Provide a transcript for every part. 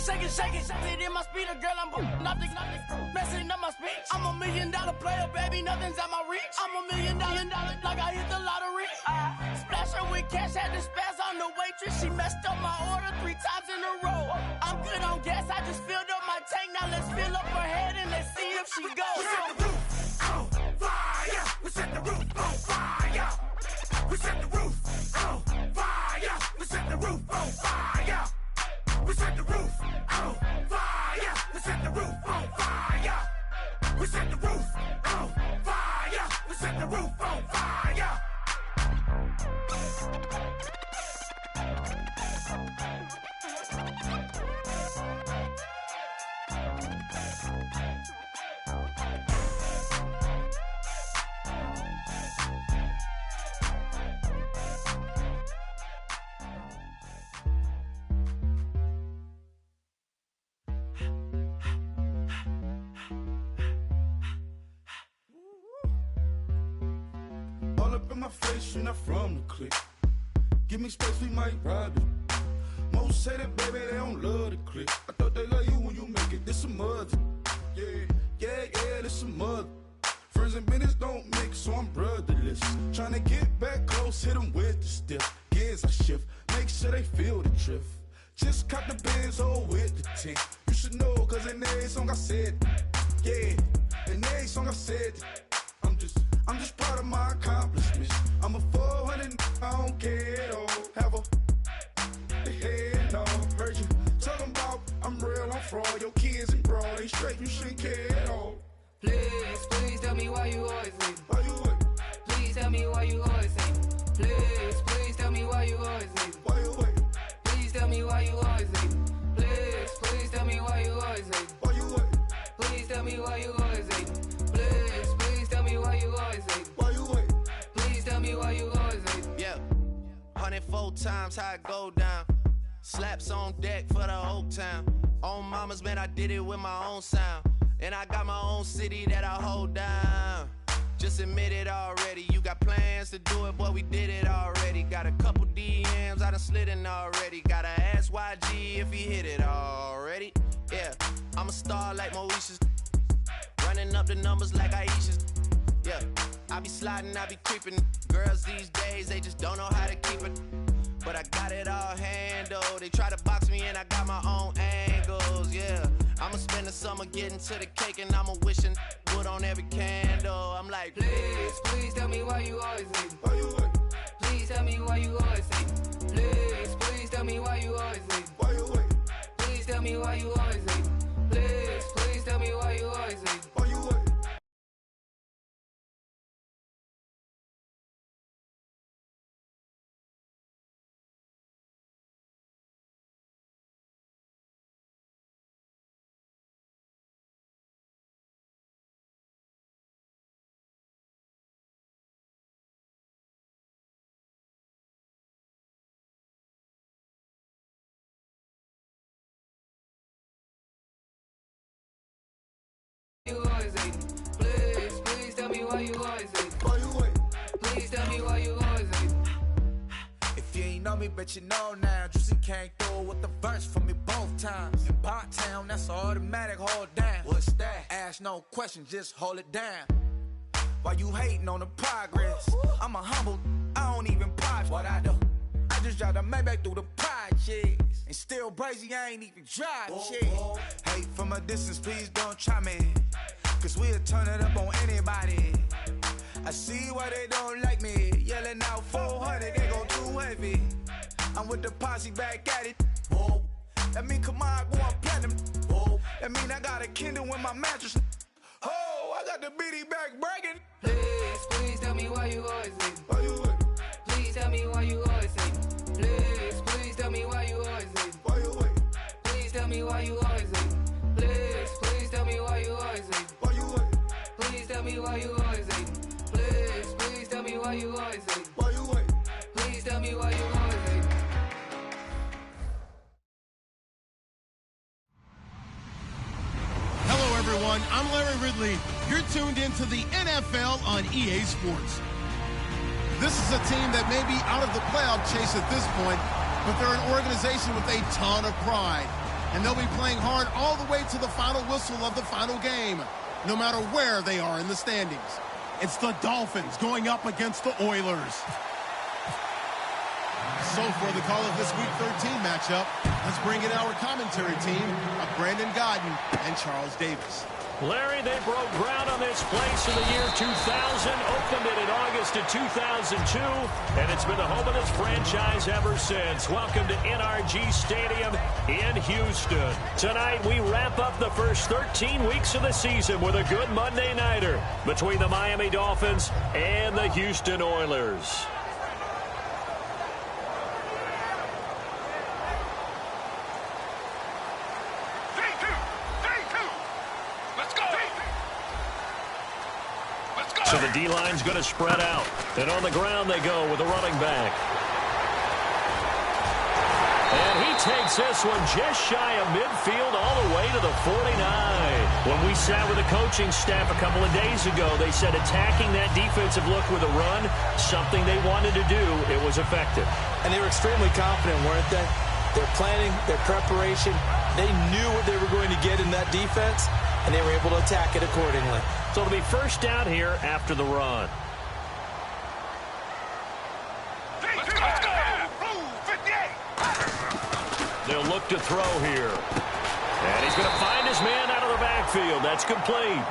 shake it. It in my speed, girl, I'm nothing, messing up my speech. I'm $1 million player, baby, nothing's at my reach. I'm $1 million, like I hit the lottery. Splash her with cash, had to spaz on the waitress. She messed up my order 3 times in a row. I'm good on gas, I just filled up my tank. Now let's fill up her head and let's see if she goes. We set the roof on fire. We set the roof on fire. We set the roof on fire. We set the roof on fire. We set the roof on fire. We set the roof on fire. We set the roof on fire. We set the roof on fire. In my face, you're not from the clique. Give me space, we might ride it. Most say that, baby, they don't love the clique. I thought they love you when you make it. This a mother. Yeah, this a mother. Friends and business don't mix, so I'm brotherless. Tryna get back close, hit them with the stiff. Gears I shift, make sure they feel the drift. Just caught the Benz, with the tint. You should know, cause in every song I said, yeah, in every song I said, I'm just proud of my accomplishments. I'm a 400, I don't care at all. Have a head on. Heard you talking about I'm real, I'm fraud. Your kids and broad ain't straight, you shouldn't care at all. Please tell me why you always leave. Why you wait? Please tell me why you always leave. Please tell me why you always leave. Why you wait? Please tell me why you always leave. Please tell me why you always leave. Why you wait? Please tell me why you always leave. Please tell me why you always leave. Why you wait? Please tell me why you always leave. Yeah, 104 times how it go down. Slaps on deck for the whole town. On mamas, man, I did it with my own sound. And I got my own city that I hold down. Just admit it already. You got plans to do it, boy, we did it already. Got a couple DMs, I done slid in already. Gotta ask YG if he hit it already. Yeah, I'm a star like Moesha's. Running up the numbers like Aisha's. Yeah, I be sliding, I be creeping. Girls these days, they just don't know how to keep it. But I got it all handled. They try to box me and I got my own angles, yeah. I'ma spend the summer getting to the cake and I'ma wishing wood on every candle. I'm like, please tell me why you always leave. Why you wait? Please tell me why you always leave. Please tell me why you always leave. Why you wait? Please tell me why you always leave. Please tell me why you always leave. Why you wait? You always leave. Please tell me why you always leave. Why you wait? Please tell me why you always leave. If you ain't know me, bet you know now. Juicy came through with the verse for me both times. In Bot Town, that's automatic, hold down. What's that? Ask no question, just hold it down. Why you hating on the progress? I'm a humble, I don't even pop. What I do? I just drive the Maybach through the projects. And still brazy, I ain't even drive shit. Hate from a distance, please don't try me. Cause we'll turn it up on anybody. I see why they don't like me. Yelling out 400, they go too heavy. I'm with the posse back at it. Whoa. That mean come on, go on platinum. Whoa. That mean I got a Kindle in my mattress. Oh, I got the BD back breaking. Please tell me why you always leave. Why you wait? Please tell me why you always leave. Please tell me why you always leave. Why you wait? Please tell me why you always leave. Please tell me why you always leave. Why you wait? Please tell me why you always leave. Please tell me why you always leave. Why you wait? Please tell me why you always leave. Hello, everyone. I'm Larry Ridley. You're tuned into the NFL on EA Sports. This is a team that may be out of the playoff chase at this point, but they're an organization with a ton of pride. and they'll be playing hard all the way to the final whistle of the final game, no matter where they are in the standings. It's the Dolphins going up against the Oilers. So for the call of this Week 13 matchup, let's bring in our commentary team of Brandon Godden and Charles Davis. Larry, they broke ground on this place in the year 2000, opened it in August of 2002, and it's been the home of this franchise ever since. Welcome to NRG Stadium in Houston. Tonight, we wrap up the first 13 weeks of the season with a good Monday nighter between the Miami Dolphins and the Houston Oilers. So the D-line's going to spread out. And on the ground they go with a running back. And he takes this one just shy of midfield all the way to the 49. When we sat with the coaching staff a couple of days ago, they said attacking that defensive look with a run, something they wanted to do, it was effective. And they were extremely confident, weren't they? Their planning, their preparation, they knew what they were going to get in that defense, and they were able to attack it accordingly. So it'll be first down here after the run. Let's go! They'll look to throw here. And he's going to find his man out of the backfield. That's complete.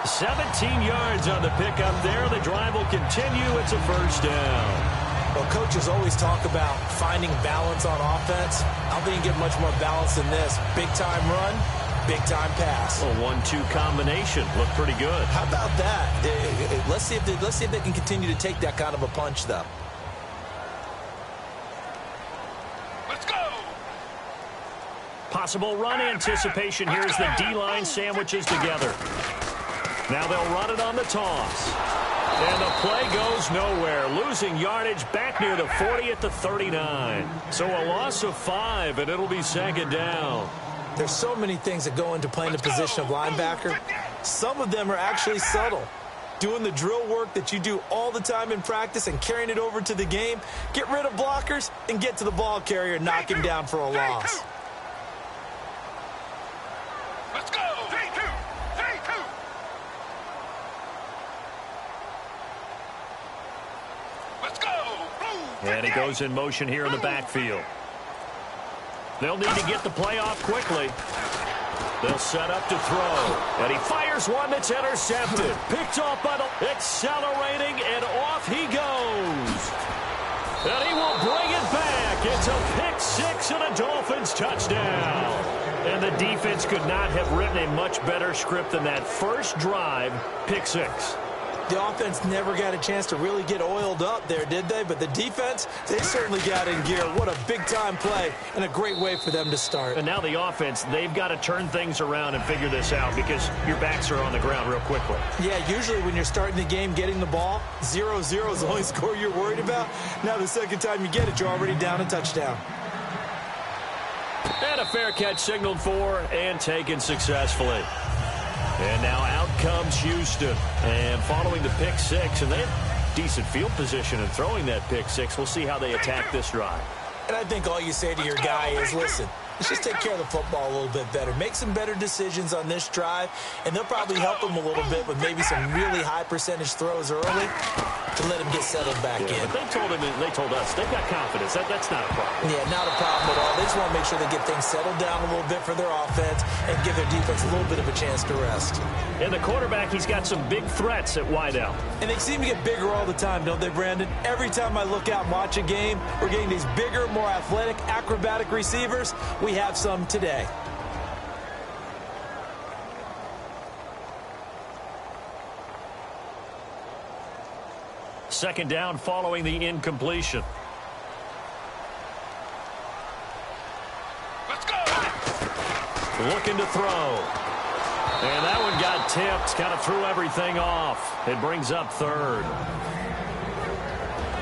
17 yards on the pickup there. The drive will continue. It's a first down. Well, coaches always talk about finding balance on offense. I don't think you get much more balance than this. Big-time run, big-time pass. A 1-2 combination. Looked pretty good. How about that? Let's see if they can continue to take that kind of a punch, though. Let's go! Possible run anticipation here as the D-line sandwiches together. Now they'll run it on the toss. And the play goes nowhere. Losing yardage back near the 40 at the 39. So a loss of 5, and it'll be second down. There's so many things that go into playing the position of linebacker. Some of them are actually subtle. Doing the drill work that you do all the time in practice and carrying it over to the game. Get rid of blockers and get to the ball carrier and knock him down for a loss. Let's go! 3-2! Let's go! And he goes in motion here in the backfield. They'll need to get the play off quickly. They'll set up to throw. And he fires one that's intercepted. Picked off by the accelerating, and off he goes. And he will bring it back. It's a pick six and a Dolphins touchdown. And the defense could not have written a much better script than that first drive, pick six. The offense never got a chance to really get oiled up there, did they? But the defense, they certainly got in gear. What a big-time play and a great way for them to start. And now the offense, they've got to turn things around and figure this out because your backs are on the ground real quickly. Yeah, usually when you're starting the game getting the ball, 0-0 is the only score you're worried about. Now the second time you get it, you're already down a touchdown. And a fair catch signaled for and taken successfully. And now out comes Houston. And following the pick six, and they have decent field position in throwing that pick six. We'll see how they attack this drive. And I think all you say to your guy is, listen, let's just take care of the football a little bit better. Make some better decisions on this drive, and they'll probably help him a little bit with maybe some really high percentage throws early to let him get settled back in. But they told him, and they told us, they've got confidence. That's not a problem. Yeah, not a problem at all. They just want to make sure they get things settled down a little bit for their offense and give their defense a little bit of a chance to rest. And the quarterback, he's got some big threats at wideout. And they seem to get bigger all the time, don't they, Brandon? Every time I look out and watch a game, we're getting these bigger, more athletic, acrobatic receivers. We have some today. Second down following the incompletion. Let's go! Looking to throw. And that one got tipped, kind of threw everything off. It brings up third.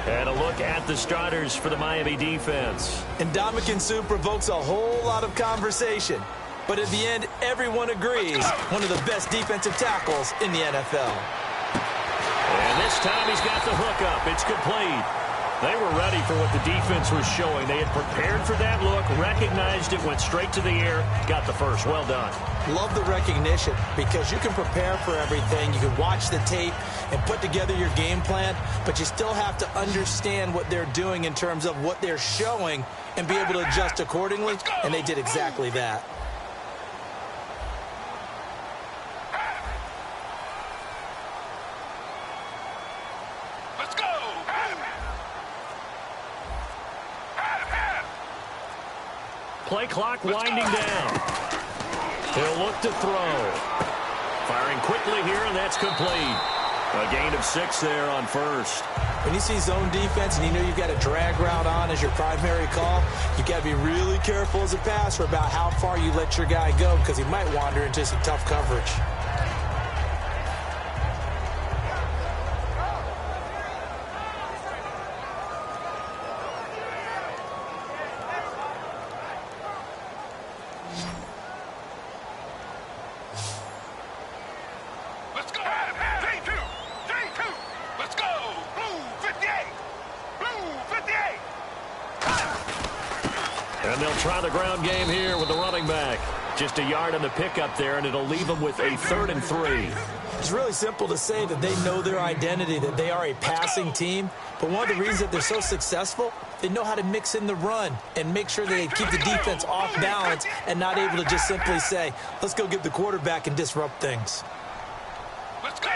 And a look at the starters for the Miami defense. And Ndamukong Suh provokes a whole lot of conversation. But at the end, everyone agrees, one of the best defensive tackles in the NFL. And this time he's got the hook up. It's complete. They were ready for what the defense was showing. They had prepared for that look, recognized it, went straight to the air, got the first. Well done. Love the recognition because you can prepare for everything. You can watch the tape and put together your game plan, but you still have to understand what they're doing in terms of what they're showing and be able to adjust accordingly, and they did exactly that. Play clock winding down. He'll look to throw. Firing quickly here, and that's complete. A gain of 6 there on first. When you see zone defense and you know you've got a drag route on as your primary call, you've got to be really careful as a passer about how far you let your guy go because he might wander into some tough coverage. And they'll try the ground game here with the running back. Just a yard on the pickup there, and it'll leave them with a 3rd and 3. It's really simple to say that they know their identity, that they are a passing team. But one of the reasons that they're so successful, they know how to mix in the run and make sure that they keep the defense off balance and not able to just simply say, let's go get the quarterback and disrupt things. Let's go.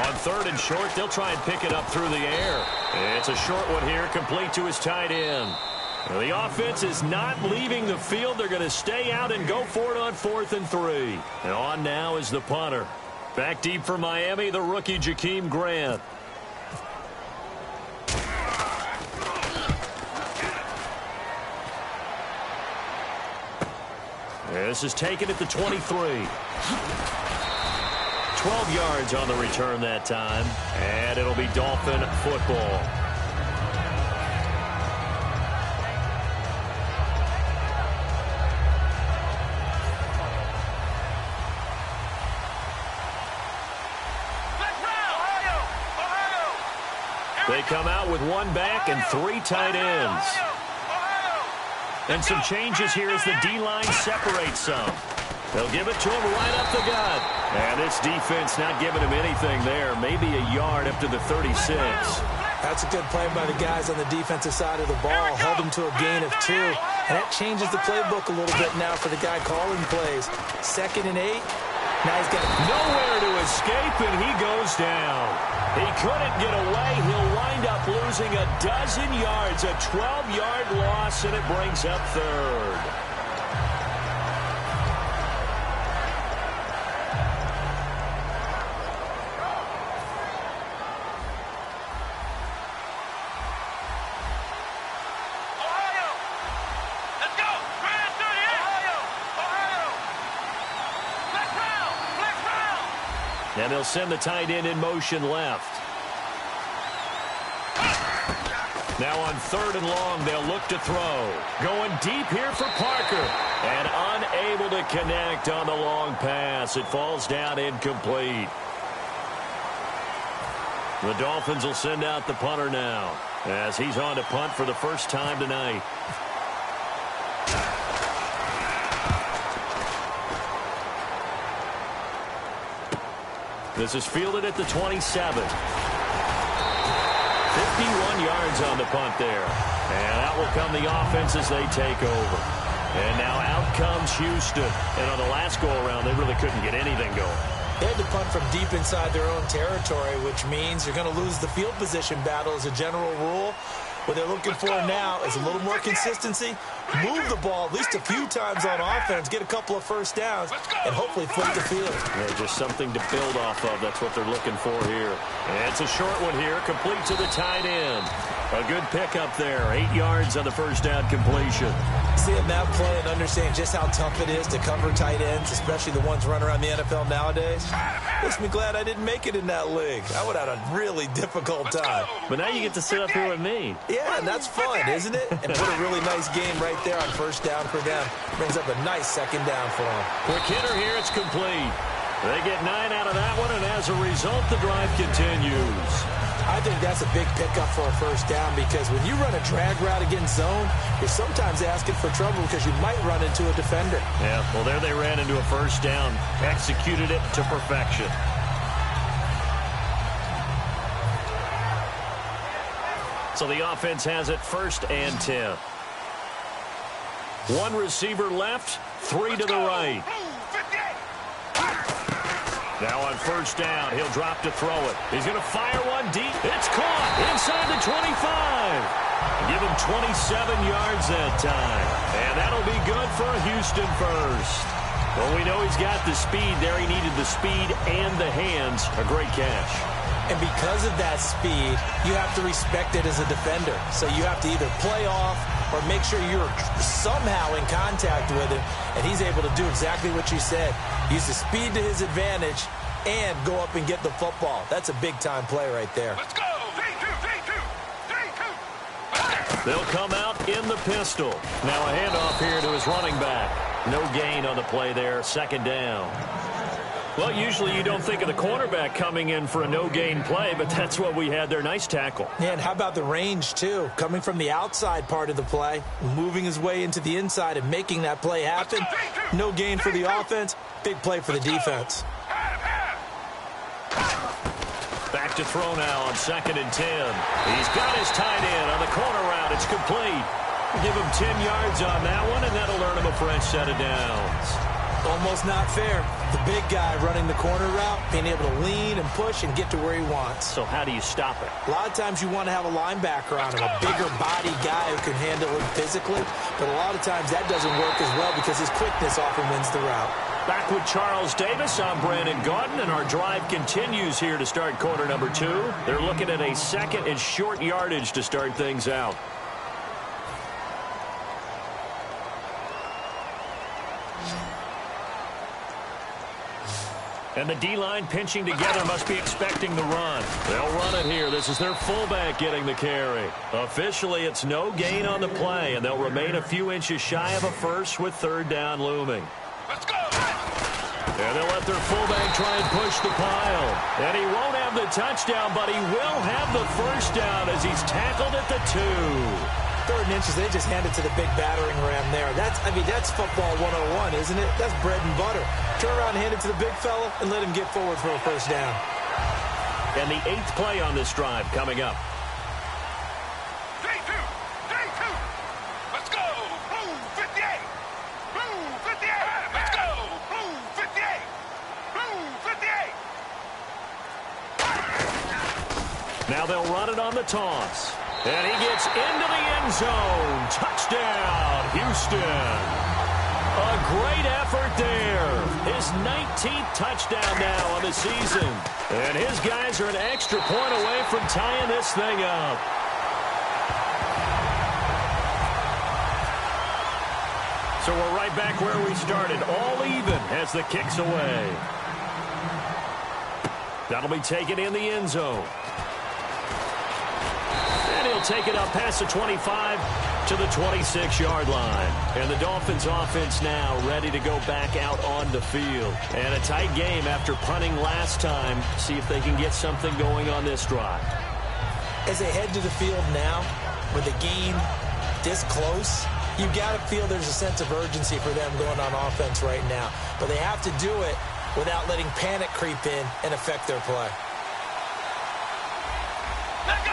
On 3rd and short, they'll try and pick it up through the air. It's a short one here, complete to his tight end. The offense is not leaving the field. They're going to stay out and go for it on 4th and 3. And on now is the punter. Back deep for Miami, the rookie Jakeem Grant. This is taken at the 23. 12 yards on the return that time, and it'll be Dolphin football. They come out with 1 back and 3 tight ends. And some changes here as the D-line separates some. They'll give it to him right up the gut. And this defense not giving him anything there. Maybe a yard up to the 36. That's a good play by the guys on the defensive side of the ball. Held him to a gain of 2. And that changes the playbook a little bit now for the guy calling plays. 2nd and 8. Now he's got nowhere to escape, and he goes down. He couldn't get away. He'll wind up losing a dozen yards. A 12-yard loss, and it brings up 3rd. And they'll send the tight end in motion left. Now on 3rd and long, they'll look to throw. Going deep here for Parker. And unable to connect on the long pass. It falls down incomplete. The Dolphins will send out the punter now, as he's on to punt for the first time tonight. This is fielded at the 27. 51 yards on the punt there. And out will come the offense as they take over. And now out comes Houston. And on the last go-around, they really couldn't get anything going. They had to punt from deep inside their own territory, which means you're going to lose the field position battle as a general rule. What they're looking for now is a little more consistency, move the ball at least a few times on offense, get a couple of first downs, and hopefully flip the field. Yeah, just something to build off of. That's what they're looking for here. And it's a short one here, complete to the tight end. A good pickup there. 8 yards on the first down completion. Seeing that play and understanding just how tough it is to cover tight ends, especially the ones running around the NFL nowadays, makes me glad I didn't make it in that league. I would have had a really difficult time. But now you get to sit up here with me. Yeah, and that's fun, isn't it? And put a really nice game right there on first down for them. Brings up a nice second down for them. Quick hitter here. It's complete. They get 9 out of that one, and as a result, the drive continues. I think that's a big pickup for a first down because when you run a drag route against zone, you're sometimes asking for trouble because you might run into a defender. Yeah, well, there they ran into a first down. Executed it to perfection. So the offense has it 1st and 10. 1 receiver left, 3 to the right. Now on first down, he'll drop to throw it. He's going to fire one deep. It's caught inside the 25. Give him 27 yards that time. And that'll be good for a Houston first. Well, we know he's got the speed there. He needed the speed and the hands. A great catch. And because of that speed, you have to respect it as a defender. So you have to either play off or make sure you're somehow in contact with him. And he's able to do exactly what you said. Use the speed to his advantage and go up and get the football. That's a big-time play right there. Let's go! 3-2. They'll come out in the pistol. Now a handoff here to his running back. No gain on the play there. Second down. Well, usually you don't think of the cornerback coming in for a no-gain play, but that's what we had there. Nice tackle. Yeah, and how about the range, too? Coming from the outside part of the play, moving his way into the inside and making that play happen. No gain for the offense. Big play for the defense. Back to throw now on 2nd and 10. He's got his tight end on the corner route. It's complete. Give him 10 yards on that one, and that'll earn him a fresh set of downs. Almost not fair. The big guy running the corner route, being able to lean and push and get to where he wants. So how do you stop it? A lot of times you want to have a linebacker on him, a bigger body guy who can handle him physically. But a lot of times that doesn't work as well because his quickness often wins the route. Back with Charles Davis, I'm Brandon Gaudin, and our drive continues here to start quarter number 2. They're looking at a 2nd and short yardage to start things out. And the D-line pinching together must be expecting the run. They'll run it here. This is their fullback getting the carry. Officially, it's no gain on the play, and they'll remain a few inches shy of a first with 3rd down looming. Let's go! And they'll let their fullback try and push the pile. And he won't have the touchdown, but he will have the first down as he's tackled at the 2. 3rd and inches, they just hand it to the big battering ram there. That's football 101, isn't it? That's bread and butter. Turn around and hand it to the big fella and let him get forward for a first down. And the 8th play on this drive coming up. 3-2. Let's go! Blue 58. Blue 58. Let's go! Blue 58. Blue 58. Now they'll run it on the toss. And he gets into the end zone. Touchdown, Houston. A great effort there. His 19th touchdown now on the season. And his guys are an extra point away from tying this thing up. So we're right back where we started. All even as the kick's away. That'll be taken in the end zone. He'll take it up past the 25 to the 26-yard line. And the Dolphins offense now ready to go back out on the field. And a tight game after punting last time. See if they can get something going on this drive. As they head to the field now, with the game this close, you got to feel there's a sense of urgency for them going on offense right now. But they have to do it without letting panic creep in and affect their play. Let go!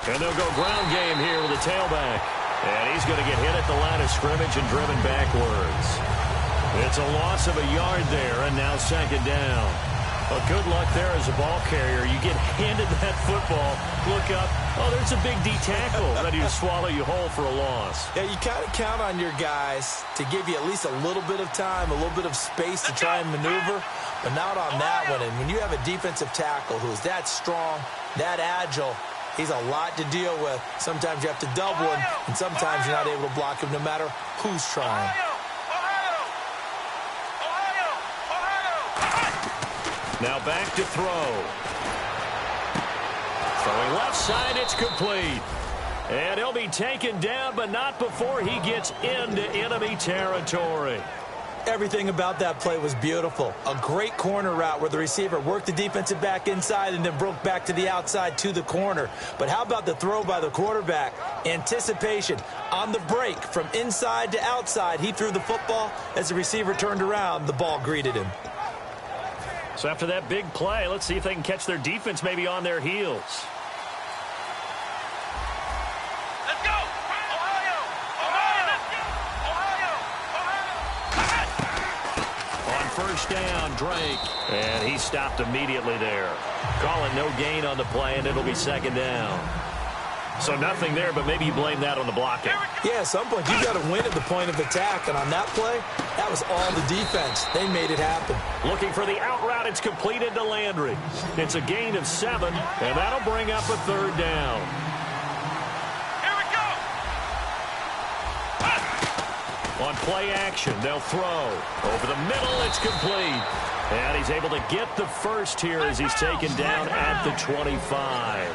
And they'll go ground game here with a tailback. And he's going to get hit at the line of scrimmage and driven backwards. It's a loss of a yard there, and now 2nd down. Well, good luck there as a ball carrier. You get handed that football, look up, oh, there's a big D tackle ready to swallow you whole for a loss. Yeah, you kind of count on your guys to give you at least a little bit of time, a little bit of space to try and maneuver, but not on that one. And when you have a defensive tackle who is that strong, that agile, he's a lot to deal with. Sometimes you have to double him, and sometimes you're not able to block him no matter who's trying. Now back to throw. Throwing left side, it's complete. And he'll be taken down, but not before he gets into enemy territory. Everything about that play was beautiful. A great corner route where the receiver worked the defensive back inside and then broke back to the outside to the corner. But how about the throw by the quarterback? Anticipation on the break from inside to outside. He threw the football. As the receiver turned around, the ball greeted him. So after that big play, let's see if they can catch their defense maybe on their heels. Let's go! Ohio! Ohio! Ohio! On first down, Drake. And he stopped immediately there. Call it no gain on the play, and it'll be second down. So nothing there, but maybe you blame that on the blocking. Yeah, at some point you got to win at the point of attack, and on that play, that was all the defense. They made it happen. Looking for the out route, it's completed to Landry. It's a gain of 7, and that'll bring up a third down. Here we go! On play action, they'll throw. Over the middle, it's complete. And he's able to get the first here as he's taken down at the 25.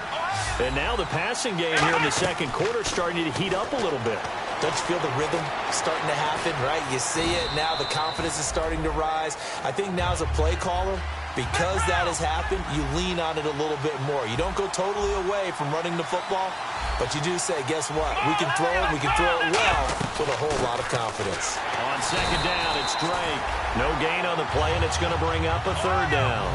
And now the passing game here in the second quarter starting to heat up a little bit. Don't you feel the rhythm starting to happen, right? You see it. Now the confidence is starting to rise. I think now as a play caller, because that has happened, you lean on it a little bit more. You don't go totally away from running the football, but you do say, guess what? We can throw it. We can throw it well with a whole lot of confidence. On second down, it's Drake. No gain on the play, and it's going to bring up a third down.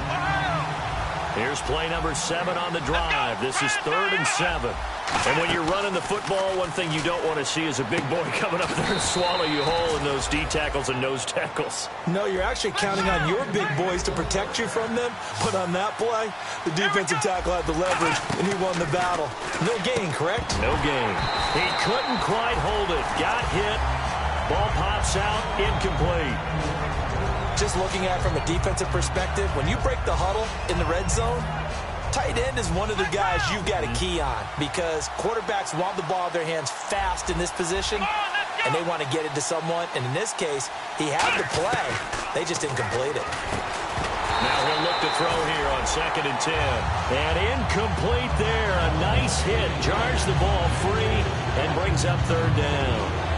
Here's play number 7 on the drive. This is 3rd and 7. And when you're running the football, one thing you don't want to see is a big boy coming up there and swallow you whole in those D tackles and nose tackles. No, you're actually counting on your big boys to protect you from them. But on that play, the defensive tackle had the leverage, and he won the battle. No gain, correct? No gain. He couldn't quite hold it. Got hit. Ball pops out. Incomplete. Just looking at it from a defensive perspective, when you break the huddle in the red zone, tight end is one of the guys you've got to key on because quarterbacks want the ball in their hands fast in this position, and they want to get it to someone. And in this case, he had the play. They just didn't complete it. Now he'll look to throw here on 2nd and 10. And incomplete there. A nice hit. Jars the ball free and brings up 3rd down.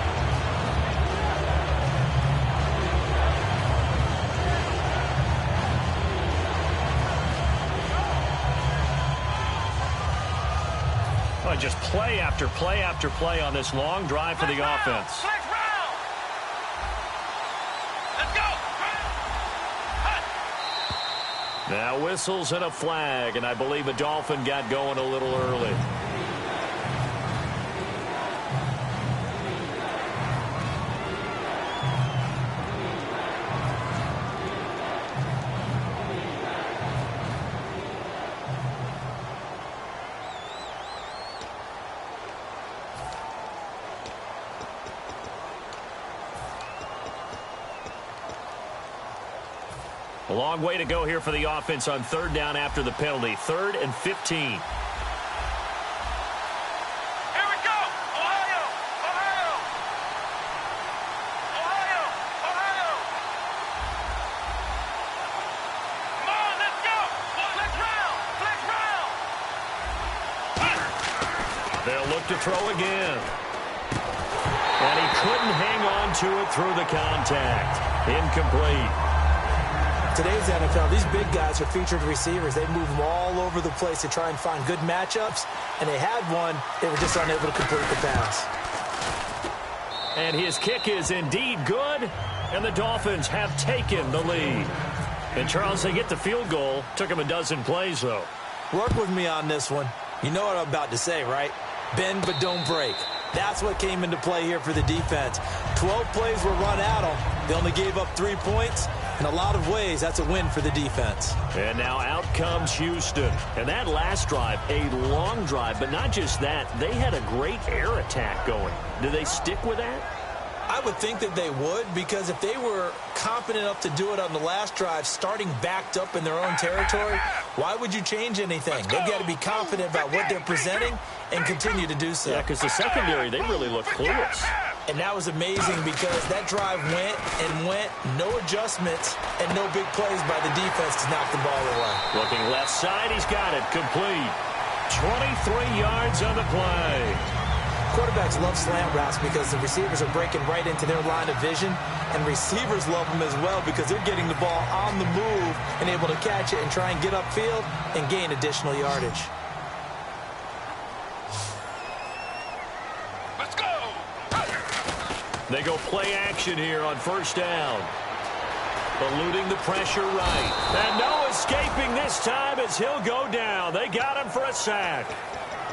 Just play after play after play on this long drive for the offense. Let's go! Now whistles and a flag, and I believe a Dolphin got going a little early. A long way to go here for the offense on 3rd down after the penalty. 3rd and 15. Here we go! Ohio! Ohio! Ohio! Ohio! Come on, let's go! Flex round! They'll look to throw again. And he couldn't hang on to it through the contact. Incomplete. Today's NFL, these big guys are featured receivers. They move them all over the place to try and find good matchups, and they had one. They were just unable to complete the pass. And his kick is indeed good, and the Dolphins have taken the lead. And, Charles, they get the field goal. Took him a dozen plays, though. Work with me on this one. You know what I'm about to say, right? Bend but don't break. That's what came into play here for the defense. 12 plays were run at them. They only gave up 3 points. In a lot of ways, that's a win for the defense. And now out comes Houston. And that last drive, a long drive, but not just that. They had a great air attack going. Do they stick with that? I would think that they would, because if they were confident enough to do it on the last drive, starting backed up in their own territory, why would you change anything? They've got to be confident about what they're presenting and continue to do so. Yeah, because the secondary, they really looked clueless. And that was amazing because that drive went and went, no adjustments, and no big plays by the defense to knock the ball away. Looking left side, he's got it, complete. 23 yards on the play. Quarterbacks love slant routes because the receivers are breaking right into their line of vision, and receivers love them as well because they're getting the ball on the move and able to catch it and try and get upfield and gain additional yardage. Let's go! They go play action here on first down. Eluding the pressure right. And no escaping this time as he'll go down. They got him for a sack.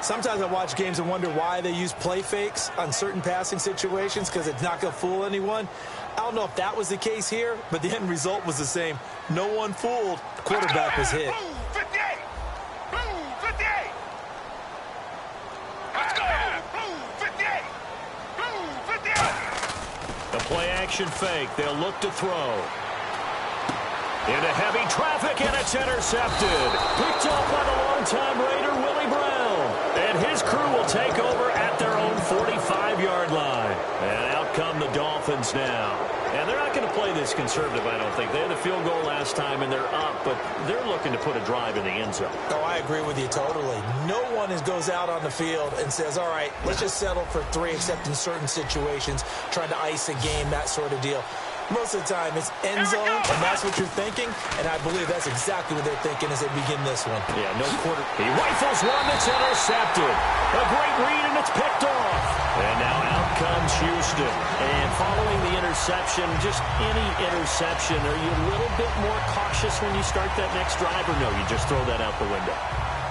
Sometimes I watch games and wonder why they use play fakes on certain passing situations because it's not going to fool anyone. I don't know if that was the case here, but the end result was the same. No one fooled. The quarterback was hit. Blue 58! Blue 58! Let's go! Blue 58! Blue 58! The play action fake. They'll look to throw. Into heavy traffic, and it's intercepted. Picked off by the longtime Raider, Willie Brown. And his crew will take over at their own 45-yard line. And out come the Dolphins now. And they're not going to play this conservative, I don't think. They had the field goal last time, and they're up, but they're looking to put a drive in the end zone. Oh, I agree with you totally. No one goes out on the field and says, all right, let's just settle for 3, except in certain situations, trying to ice a game, that sort of deal. Most of the time, it's end zone, and that's what you're thinking, and I believe that's exactly what they're thinking as they begin this one. Yeah, no quarter. He rifles one that's intercepted. A great read, and it's picked off. And now out comes Houston. And following the interception, just any interception, are you a little bit more cautious when you start that next drive, or no, you just throw that out the window?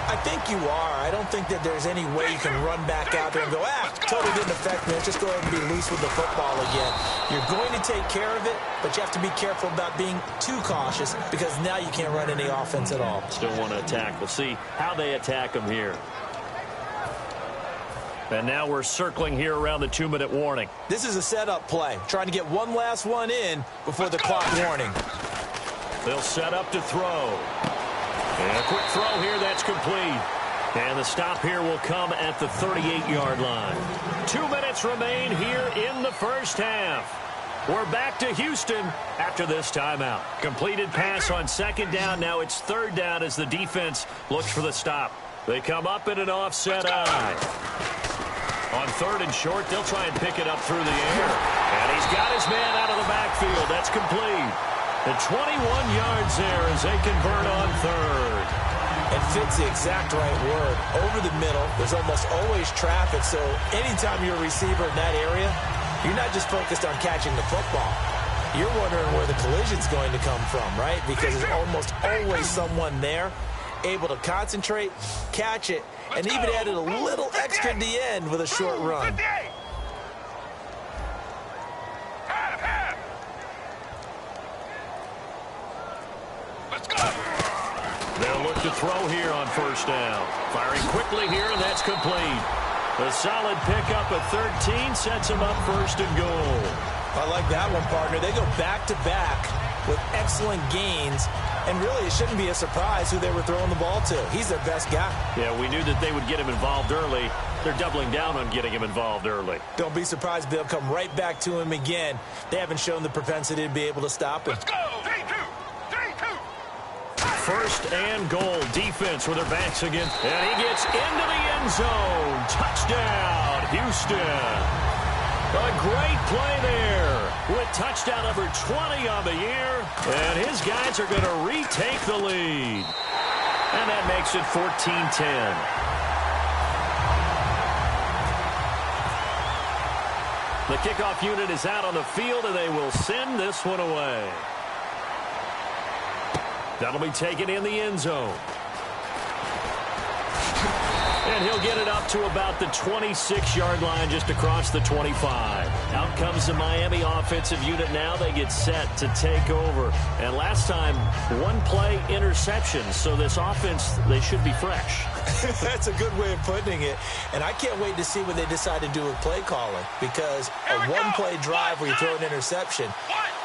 I think you are. I don't think that there's any way you can run back out there and go, totally didn't affect me. Let's just go ahead and be loose with the football again. You're going to take care of it, but you have to be careful about being too cautious because now you can't run any offense at all. Still want to attack. We'll see how they attack them here. And now we're circling here around the 2-minute warning. This is a setup play, trying to get one last one in before the clock warning. They'll set up to throw. And a quick throw here, that's complete. And the stop here will come at the 38-yard line. 2 minutes remain here in the first half. We're back to Houston after this timeout. Completed pass on second down. Now it's third down as the defense looks for the stop. They come up in an offset eye. On third and short, they'll try and pick it up through the air. And he's got his man out of the backfield. That's complete. The 21 yards there as they convert on third. It fits the exact right word. Over the middle, there's almost always traffic, so anytime you're a receiver in that area, you're not just focused on catching the football. You're wondering where the collision's going to come from, right? Because there's almost always someone there able to concentrate, catch it, and even added a little extra at the end with a short run. They'll look to throw here on first down. Firing quickly here, and that's complete. A solid pickup at 13 sets him up first and goal. I like that one, partner. They go back-to-back with excellent gains, and really it shouldn't be a surprise who they were throwing the ball to. He's their best guy. Yeah, we knew that they would get him involved early. They're doubling down on getting him involved early. Don't be surprised they'll come right back to him again. They haven't shown the propensity to be able to stop him. Let's go! 3-2! First and goal. Defense with their backs against. And he gets into the end zone. Touchdown, Houston. A great play there with touchdown number 20 on the year. And his guys are going to retake the lead. And that makes it 14-10. The kickoff unit is out on the field, and they will send this one away. That'll be taken in the end zone. And he'll get it up to about the 26-yard line just across the 25. Out comes the Miami offensive unit now. They get set to take over. And last time, one-play interception. So this offense, they should be fresh. That's a good way of putting it. And I can't wait to see what they decide to do with play calling. Because a one-play drive where you throw an interception,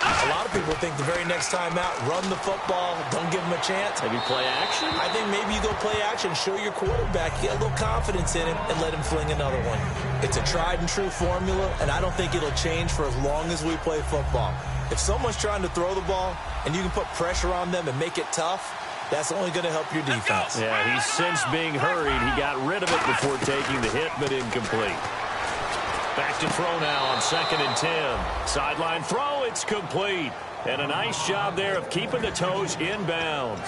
a lot of people think the very next time out, run the football, don't give them a chance. Maybe play action? I think maybe you go play action, show your quarterback, get a little confidence in him, and let him fling another one. It's a tried-and-true formula, and I don't think it'll change for as long as we play football. If someone's trying to throw the ball and you can put pressure on them and make it tough, that's only going to help your defense. Yeah, he's since being hurried. He got rid of it before taking the hit, but incomplete. Back to throw now on 2nd and 10. Sideline throw, it's complete. And a nice job there of keeping the toes inbounds.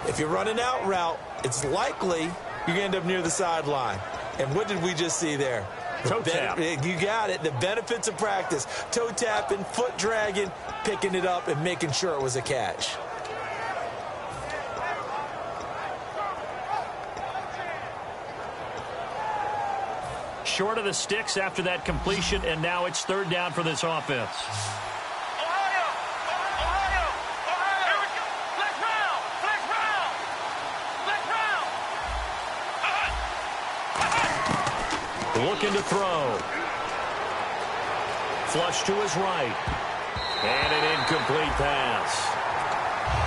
If you're running out route, it's likely you're going to end up near the sideline. And what did we just see there? Toe tap. You got it. The benefits of practice. Toe tapping, foot dragging, picking it up, and making sure it was a catch. Short of the sticks after that completion, and now it's 3rd down for this offense. Looking to throw. Flush to his right. And an incomplete pass.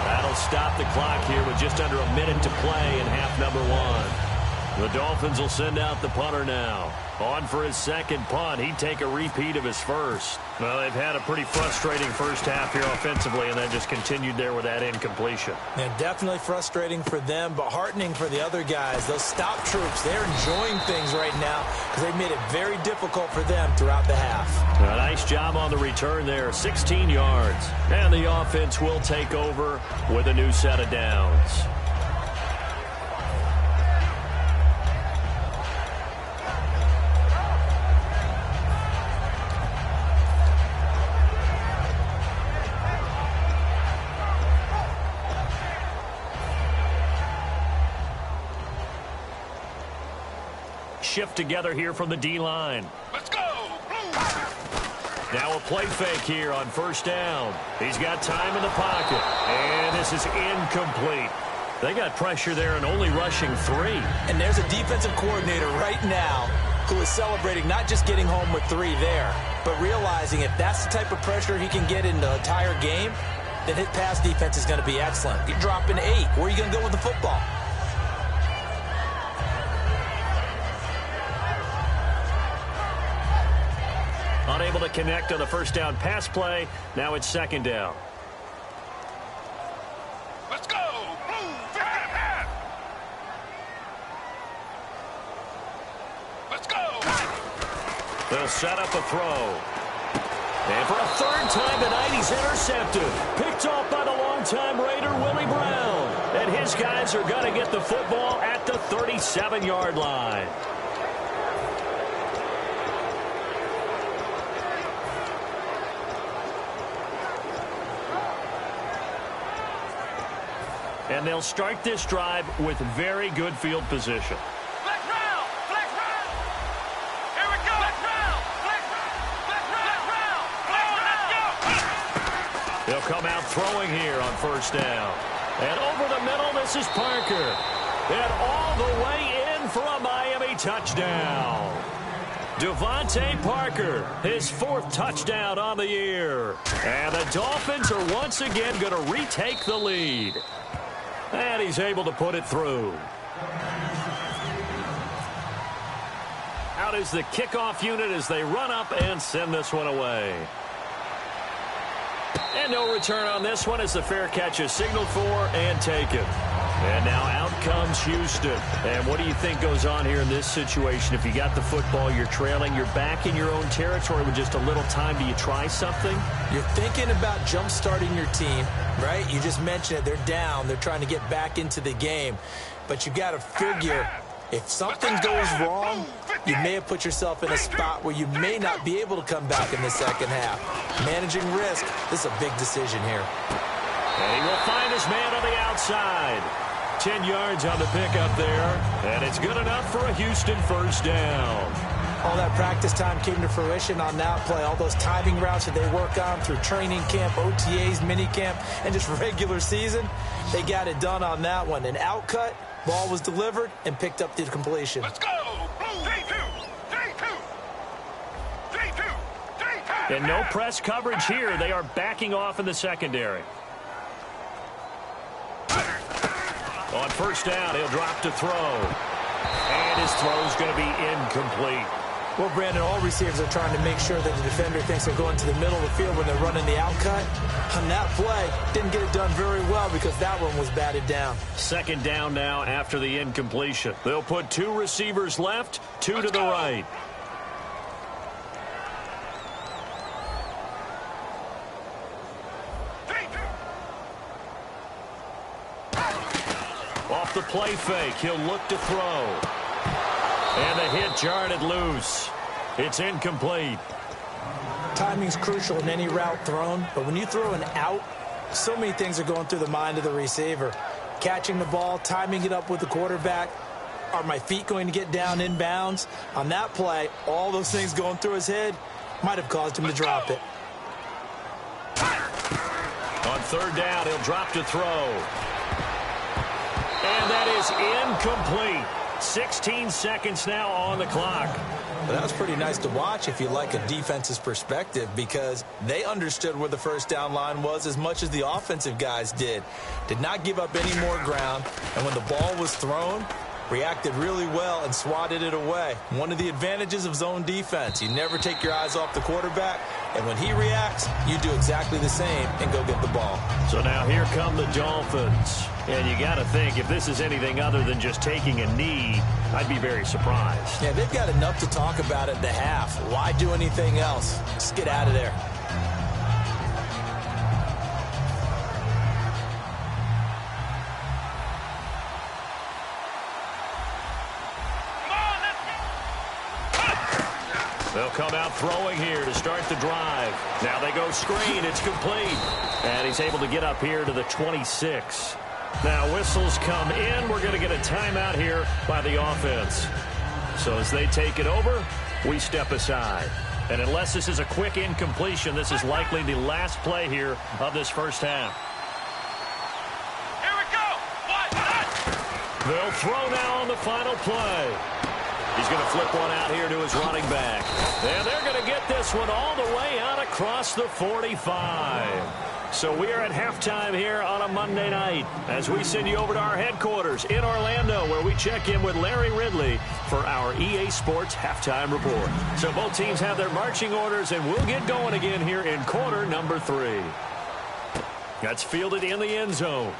That'll stop the clock here with just under a minute to play in half number 1. The Dolphins will send out the punter now. On for his 2nd punt. He'd take a repeat of his first. Well, they've had a pretty frustrating first half here offensively, and then just continued there with that incompletion. Yeah, definitely frustrating for them, but heartening for the other guys. Those stop troops, they're enjoying things right now because they've made it very difficult for them throughout the half. A nice job on the return there, 16 yards. And the offense will take over with a new set of downs. Shift together here from the D-line. Let's go! Now a play fake here on 1st down. He's got time in the pocket. And this is incomplete. They got pressure there and only rushing 3. And there's a defensive coordinator right now who is celebrating not just getting home with 3 there, but realizing if that's the type of pressure he can get in the entire game, then his pass defense is going to be excellent. You're dropping 8. Where are you going to go with the football? Unable to connect on the 1st down pass play. Now it's 2nd down. Let's go! Move! Let's go! They'll set up a throw. And for a 3rd time tonight, he's intercepted. Picked off by the longtime Raider, Willie Brown. And his guys are going to get the football at the 37-yard line. And they'll start this drive with very good field position. Flex round! Flex round! Here we go! Flex round! Flex round! Let's go! They'll come out throwing here on 1st down. And over the middle, this is Parker. And all the way in for a Miami touchdown. Devontae Parker, his 4th touchdown on the year. And the Dolphins are once again going to retake the lead. And he's able to put it through. Out is the kickoff unit as they run up and send this one away. And no return on this one as the fair catch is signaled for and taken. And now out comes Houston. And what do you think goes on here in this situation? If you got the football, you're trailing, you're back in your own territory with just a little time. Do you try something? You're thinking about jump-starting your team, right? You just mentioned it. They're down. They're trying to get back into the game. But you got to figure if something goes wrong, you may have put yourself in a spot where you may not be able to come back in the 2nd half. Managing risk, this is a big decision here. And he will find his man on the outside. 10 yards on the pickup there, and it's good enough for a Houston first down. All that practice time came to fruition on that play. All those timing routes that they work on through training camp, OTAs, minicamp, and just regular season, they got it done on that one. An outcut, ball was delivered, and picked up the completion. Let's go! And no press coverage here. They are backing off in the secondary. On first down, he'll drop to throw. And his throw's going to be incomplete. Well, Brandon, all receivers are trying to make sure that the defender thinks they're going to the middle of the field when they're running the outcut. On that play, didn't get it done very well because that one was batted down. Second down now after the incompletion. They'll put 2 receivers left, 2 to the right. Off the play fake, he'll look to throw. And the hit jarred it loose. It's incomplete. Timing's crucial in any route thrown, but when you throw an out, so many things are going through the mind of the receiver. Catching the ball, timing it up with the quarterback. Are my feet going to get down in bounds? On that play, all those things going through his head might have caused him to drop it. On third down, he'll drop to throw. And that is incomplete. 16 seconds now on the clock. Well, that was pretty nice to watch if you like a defense's perspective, because they understood where the first down line was as much as the offensive guys did. Did not give up any more ground, and when the ball was thrown, reacted really well and swatted it away. One of the advantages of zone defense, you never take your eyes off the quarterback, and when he reacts, you do exactly the same and go get the ball. So now here come the Dolphins. And you got to think, if this is anything other than just taking a knee, I'd be very surprised. Yeah, they've got enough to talk about at the half. Why do anything else? Just get out of there. They'll come out throwing here to start the drive. Now they go screen. It's complete. And he's able to get up here to the 26. Now whistles come in. We're going to get a timeout here by the offense. So as they take it over, we step aside. And unless this is a quick incompletion, this is likely the last play here of this first half. Here we go! They'll throw now on the final play. He's going to flip one out here to his running back. And they're going to get this one all the way out across the 45. So we are at halftime here on a Monday night as we send you over to our headquarters in Orlando, where we check in with Larry Ridley for our EA Sports Halftime Report. So both teams have their marching orders, and we'll get going again here in quarter number 3. That's fielded in the end zone.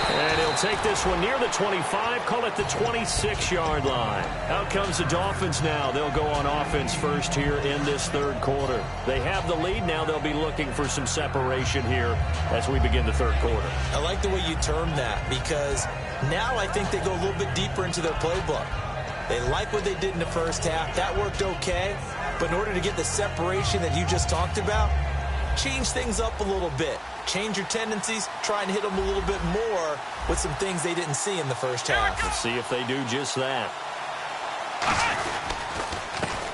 And he'll take this one near the 25, call it the 26-yard line. Out comes the Dolphins now. They'll go on offense first here in this third quarter. They have the lead. Now they'll be looking for some separation here as we begin the third quarter. I like the way you term that, because now I think they go a little bit deeper into their playbook. They like what they did in the first half. That worked okay. But in order to get the separation that you just talked about, change things up a little bit. Change your tendencies, try and hit them a little bit more with some things they didn't see in the first half. Let's see if they do just that.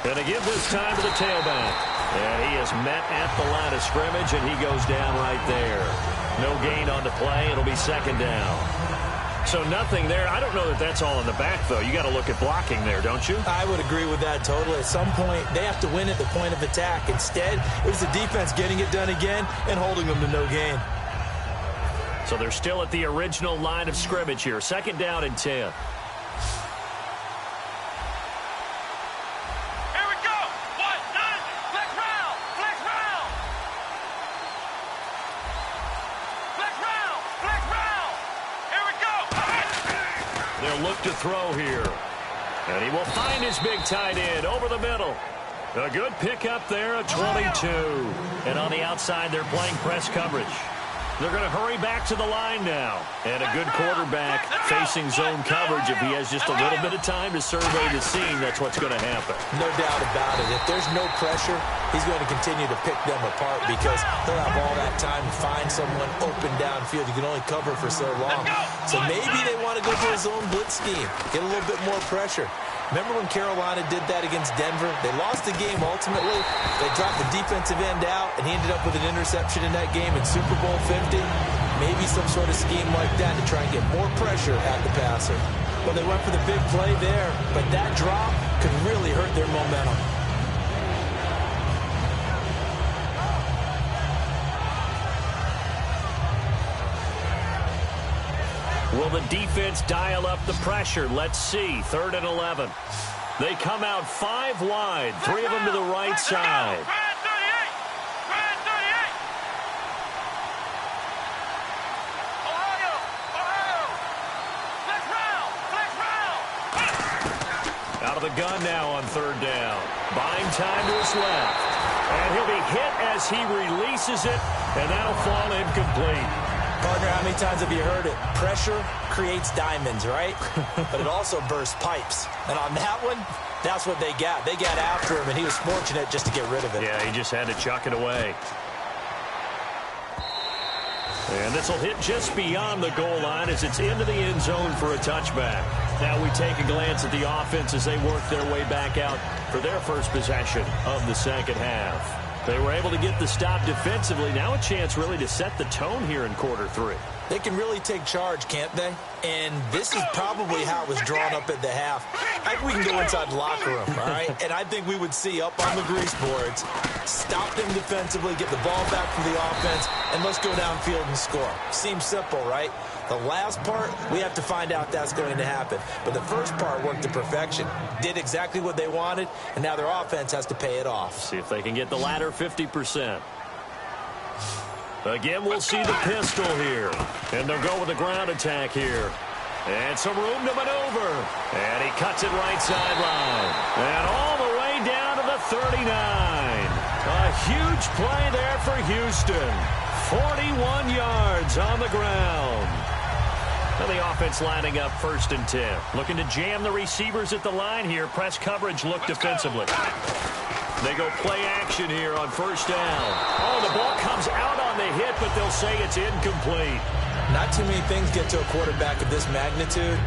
Gonna give this time to the tailback. And he is met at the line of scrimmage, and he goes down right there. No gain on the play. It'll be second down. So nothing there. I don't know that that's all in the back, though. You got to look at blocking there, don't you? I would agree with that totally. At some point, they have to win at the point of attack. Instead, it was the defense getting it done again and holding them to no gain. So they're still at the original line of scrimmage here. Second down and 10. Look to throw here. And he will find his big tight end over the middle. A good pickup there, a 22. And on the outside, they're playing press coverage. They're going to hurry back to the line now. And a good quarterback facing zone coverage. If he has just a little bit of time to survey the scene, that's what's going to happen. No doubt about it. If there's no pressure, he's going to continue to pick them apart because he'll have all that time to find someone open downfield. You can only cover for so long. So maybe they want to go for a zone blitz scheme, get a little bit more pressure. Remember when Carolina did that against Denver? They lost the game ultimately. They dropped the defensive end out, and he ended up with an interception in that game in Super Bowl 50. Maybe some sort of scheme like that to try and get more pressure at the passer. Well, they went for the big play there, but that drop could really hurt their momentum. Will the defense dial up the pressure? Let's see. 3rd and 11. They come out 5 wide. 3 of them to the right side. Out of the gun now on 3rd down. Buying time to his left. And he'll be hit as he releases it, and that'll fall incomplete. Partner, how many times have you heard it? Pressure creates diamonds, right? But it also bursts pipes. And on that one, that's what they got. They got after him, and he was fortunate just to get rid of it. Yeah, he just had to chuck it away. And this will hit just beyond the goal line as it's into the end zone for a touchback. Now we take a glance at the offense as they work their way back out for their first possession of the second half. They were able to get the stop defensively. Now a chance really to set the tone here in quarter 3. They can really take charge, can't they? And this is probably how it was drawn up at the half. I think we can go inside the locker room, all right? And I think we would see up on the grease boards, stop them defensively, get the ball back from the offense, and let's go downfield and score. Seems simple, right? The last part, we have to find out that's going to happen. But the first part worked to perfection. Did exactly what they wanted, and now their offense has to pay it off. See if they can get the latter 50%. Again, we'll see the pistol here. And they'll go with the ground attack here. And some room to maneuver. And he cuts it right sideline. And all the way down to the 39. A huge play there for Houston. 41 yards on the ground. And the offense lining up 1st and 10. Looking to jam the receivers at the line here. Press coverage, look defensively. They go play action here on 1st down. Oh, the ball comes out on the hit, but they'll say it's incomplete. Not too many things get to a quarterback of this magnitude,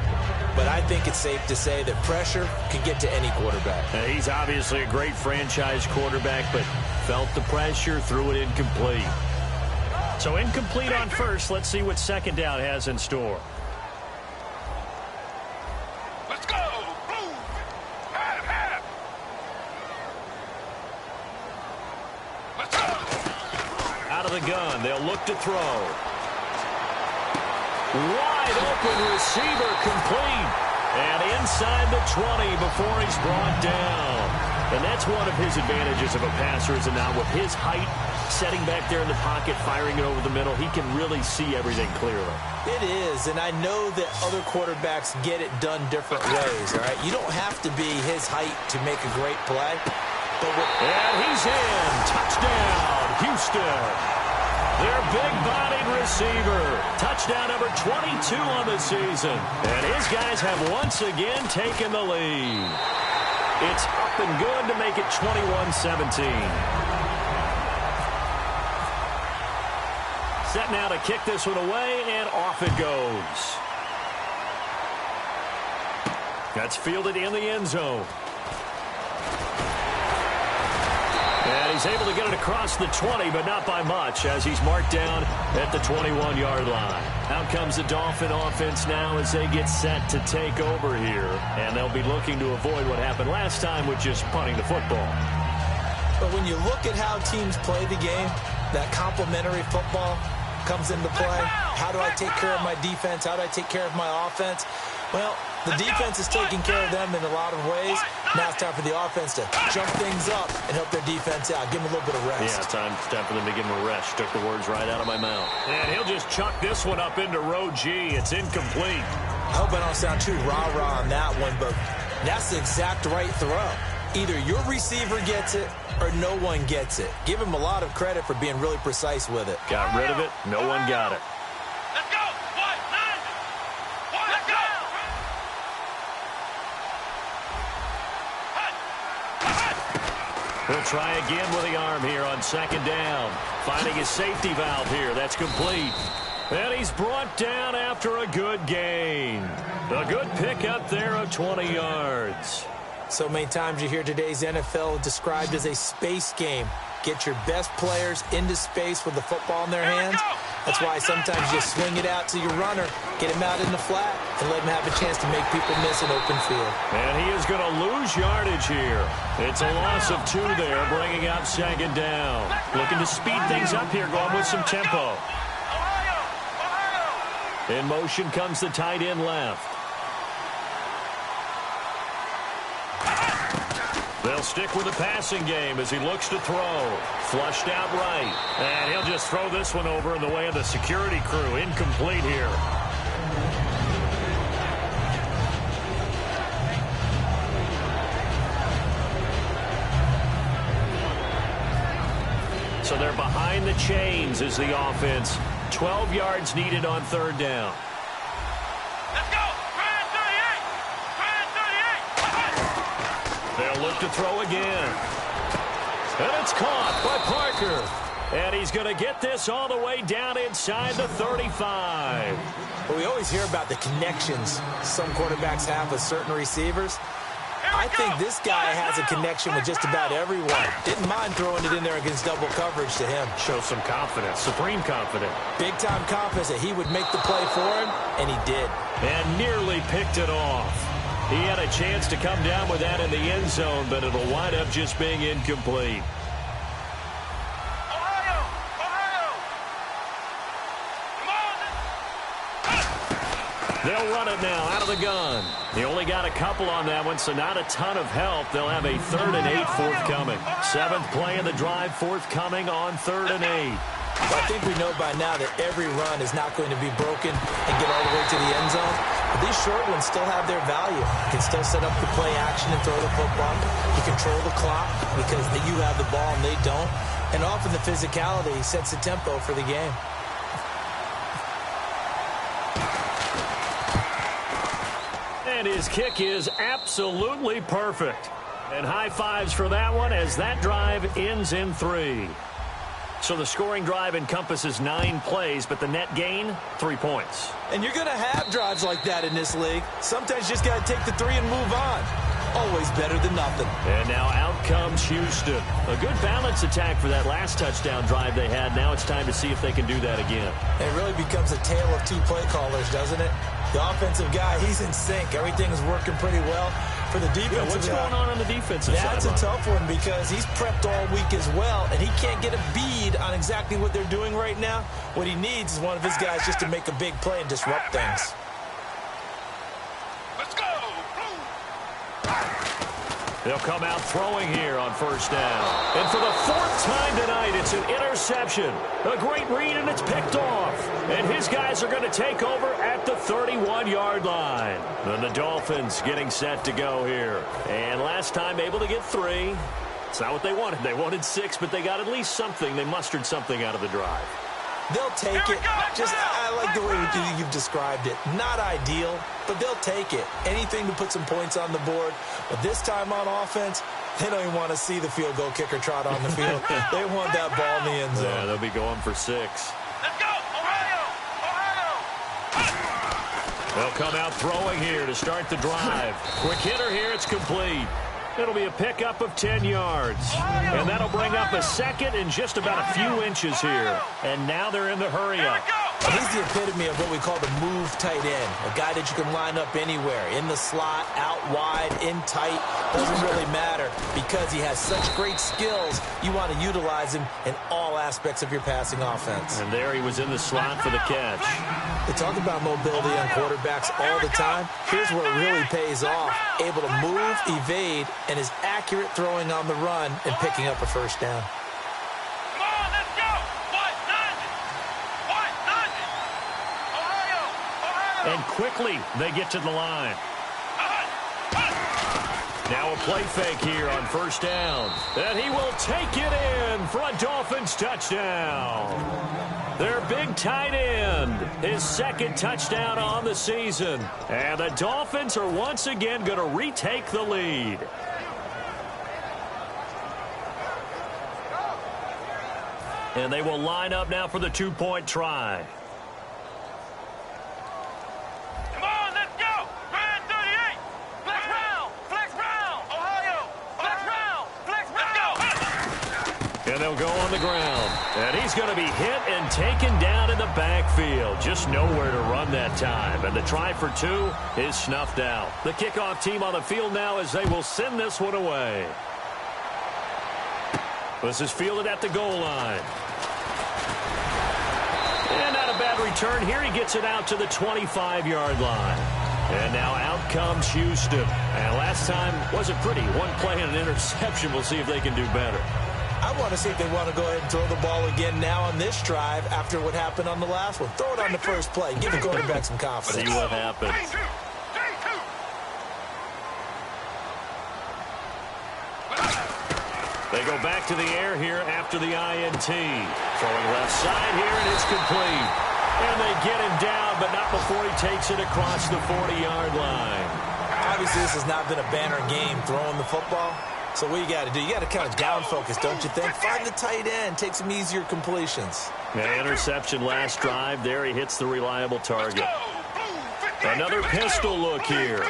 but I think it's safe to say that pressure can get to any quarterback. He's obviously a great franchise quarterback, but felt the pressure, threw it incomplete. So incomplete on 1st. Let's see what 2nd down has in store. Let's go! Move! Have! Let's go! Out of the gun, they'll look to throw. Wide open receiver, complete. And inside the 20 before he's brought down. And that's one of his advantages of a passer, is now with his height, setting back there in the pocket, firing it over the middle, he can really see everything clearly. It is, and I know that other quarterbacks get it done different ways, all right? You don't have to be his height to make a great play. And he's in. Touchdown, Houston. Their big-bodied receiver. Touchdown number 22 on the season. And his guys have once again taken the lead. It's up and good to make it 21-17. Set now to kick this one away, and off it goes. That's fielded in the end zone. And he's able to get it across the 20, but not by much, as he's marked down at the 21-yard line. Out comes the Dolphin offense now as they get set to take over here. And they'll be looking to avoid what happened last time with just punting the football. But when you look at how teams play the game, that complementary football comes into play. How do I take care of my defense? How do I take care of my offense? Well, the defense is taking care of them in a lot of ways. Now it's time for the offense to jump things up and help their defense out. Give them a little bit of rest. Yeah, time for them to give them a rest. Took the words right out of my mouth. And he'll just chuck this one up into row G. It's incomplete. I hope I don't sound too rah-rah on that one, but that's the exact right throw. Either your receiver gets it or no one gets it. Give him a lot of credit for being really precise with it. Got rid of it. No one got it. Let's go. Let's go. He'll try again with the arm here on second down. Finding his safety valve here. That's complete. And he's brought down after a good gain. A good pickup there of 20 yards. So many times you hear today's NFL described as a space game. Get your best players into space with the football in their hands. That's why sometimes you swing it out to your runner, get him out in the flat, and let him have a chance to make people miss an open field. And he is going to lose yardage here. It's a loss of 2 there, bringing up second down. Looking to speed things up here, going with some tempo. In motion comes the tight end left. They'll stick with the passing game as he looks to throw. Flushed out right. And he'll just throw this one over in the way of the security crew. Incomplete here. So they're behind the chains as the offense. 12 yards needed on third down. Let's go. They'll look to throw again. And it's caught by Parker. And he's going to get this all the way down inside the 35. But we always hear about the connections some quarterbacks have with certain receivers. I think this guy has a connection with just about everyone. Didn't mind throwing it in there against double coverage to him. Shows some confidence, supreme confidence. Big-time confidence that he would make the play for him, and he did. And nearly picked it off. He had a chance to come down with that in the end zone, but it'll wind up just being incomplete. They'll run it now out of the gun. He only got a couple on that one, so not a ton of help. They'll have a 3rd and 8 forthcoming. 7th play of the drive forthcoming on 3rd and 8. Well, I think we know by now that every run is not going to be broken and get all the way to the end zone. But these short ones still have their value. You can still set up the play action and throw the football. You control the clock because you have the ball and they don't. And often the physicality sets the tempo for the game. And his kick is absolutely perfect. And high fives for that one as that drive ends in 3. So the scoring drive encompasses 9 plays, but the net gain, 3 points. And you're going to have drives like that in this league. Sometimes you just got to take the 3 and move on. Always better than nothing. And now out comes Houston. A good balance attack for that last touchdown drive they had. Now it's time to see if they can do that again. It really becomes a tale of 2 play callers, doesn't it? The offensive guy, he's in sync. Everything is working pretty well. For the defensive what's guy, going on the defensive side? That's a tough one because he's prepped all week as well, and he can't get a bead on exactly what they're doing right now. What he needs is one of his guys just to make a big play and disrupt things. Let's go. They'll come out throwing here on 1st down. And for the 4th time tonight, it's an interception. A great read, and it's picked off. And his guys are going to take over at the 31-yard line. And the Dolphins getting set to go here. And last time able to get 3. It's not what they wanted. They wanted 6, but they got at least something. They mustered something out of the drive. They'll take it. I like the way you've described it. Not ideal, but they'll take it. Anything to put some points on the board. But this time on offense, they don't even want to see the field goal kicker trot on the field. They want that ball in the end zone. Yeah, they'll be going for 6. Let's go, Ohio! They'll come out throwing here to start the drive. Quick hitter here, it's complete. It'll be a pickup of 10 yards. And that'll bring up a 2nd and just about a few inches here. And now they're in the hurry-up. He's the epitome of what we call the move tight end. A guy that you can line up anywhere. In the slot, out wide, in tight. Doesn't really matter. Because he has such great skills, you want to utilize him in all aspects of your passing offense. And there he was in the slot for the catch. They talk about mobility on quarterbacks all the time. Here's where it really pays off. Able to move, evade, and is accurate throwing on the run and picking up a 1st down. Come on, let's go! Ohio! And quickly they get to the line. Now a play fake here on first down. And he will take it in for a Dolphins touchdown. Their big tight end, his second touchdown on the season. And the Dolphins are once again going to retake the lead. And they will line up now for the two-point try. Come on, let's go! Red 38! Flex round, Ohio! Flex round, let's go! And they'll go on the ground. And he's going to be hit and taken down in the backfield. Just nowhere to run that time. And the try for two is snuffed out. The kickoff team on the field now as they will send this one away. This is fielded at the goal line. And not a bad return here. He gets it out to the 25-yard line. And now out comes Houston. And last time wasn't pretty. One play and an interception. We'll see if they can do better. I want to see if they want to go ahead and throw the ball again now on this drive after what happened on the last one. Throw it on the first play. Give the quarterback some confidence. See what happens. They go back to the air here after the INT. Throwing left side here, and it's complete. And they get him down, but not before he takes it across the 40-yard line. Obviously, this has not been a banner game throwing the football. So what you got to do, you got to kind of down focus, don't you think? Find the tight end, take some easier completions. The interception last drive. There he hits the reliable target. Another pistol look here.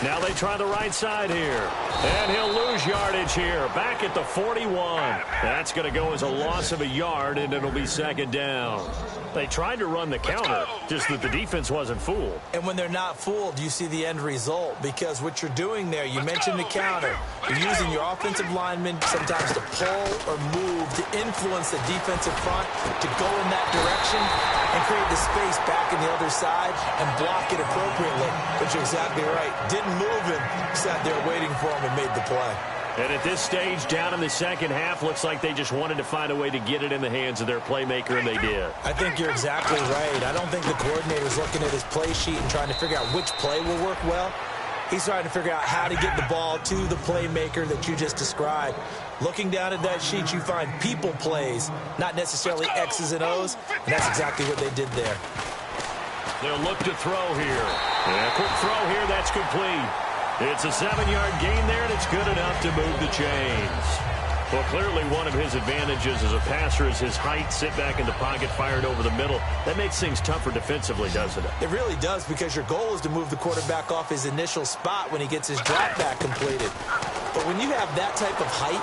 Now they try the right side here. And he'll lose yardage here. Back at the 41. That's going to go as a loss of a yard, and it'll be second down. They tried to run the counter, just that the defense wasn't fooled. And when they're not fooled, you see the end result. Because what you're doing there, you mentioned the counter. You're using your offensive linemen sometimes to pull or move to influence the defensive front to go in that direction and create the space back in the other side and block it appropriately. But you're exactly right. Didn't move him. Sat there waiting for him and made the play. And at this stage, down in the second half, looks like they just wanted to find a way to get it in the hands of their playmaker, and they did. I think you're exactly right. I don't think the coordinator's looking at his play sheet and trying to figure out which play will work well. He's trying to figure out how to get the ball to the playmaker that you just described. Looking down at that sheet, you find people plays, not necessarily X's and O's, and that's exactly what they did there. They'll look to throw here. And a quick throw here, that's complete. It's a 7-yard gain there, and it's good enough to move the chains. Well, clearly one of his advantages as a passer is his height. Sit back in the pocket, fired over the middle. That makes things tougher defensively, doesn't it? It really does, because your goal is to move the quarterback off his initial spot when he gets his drop back completed. But when you have that type of height,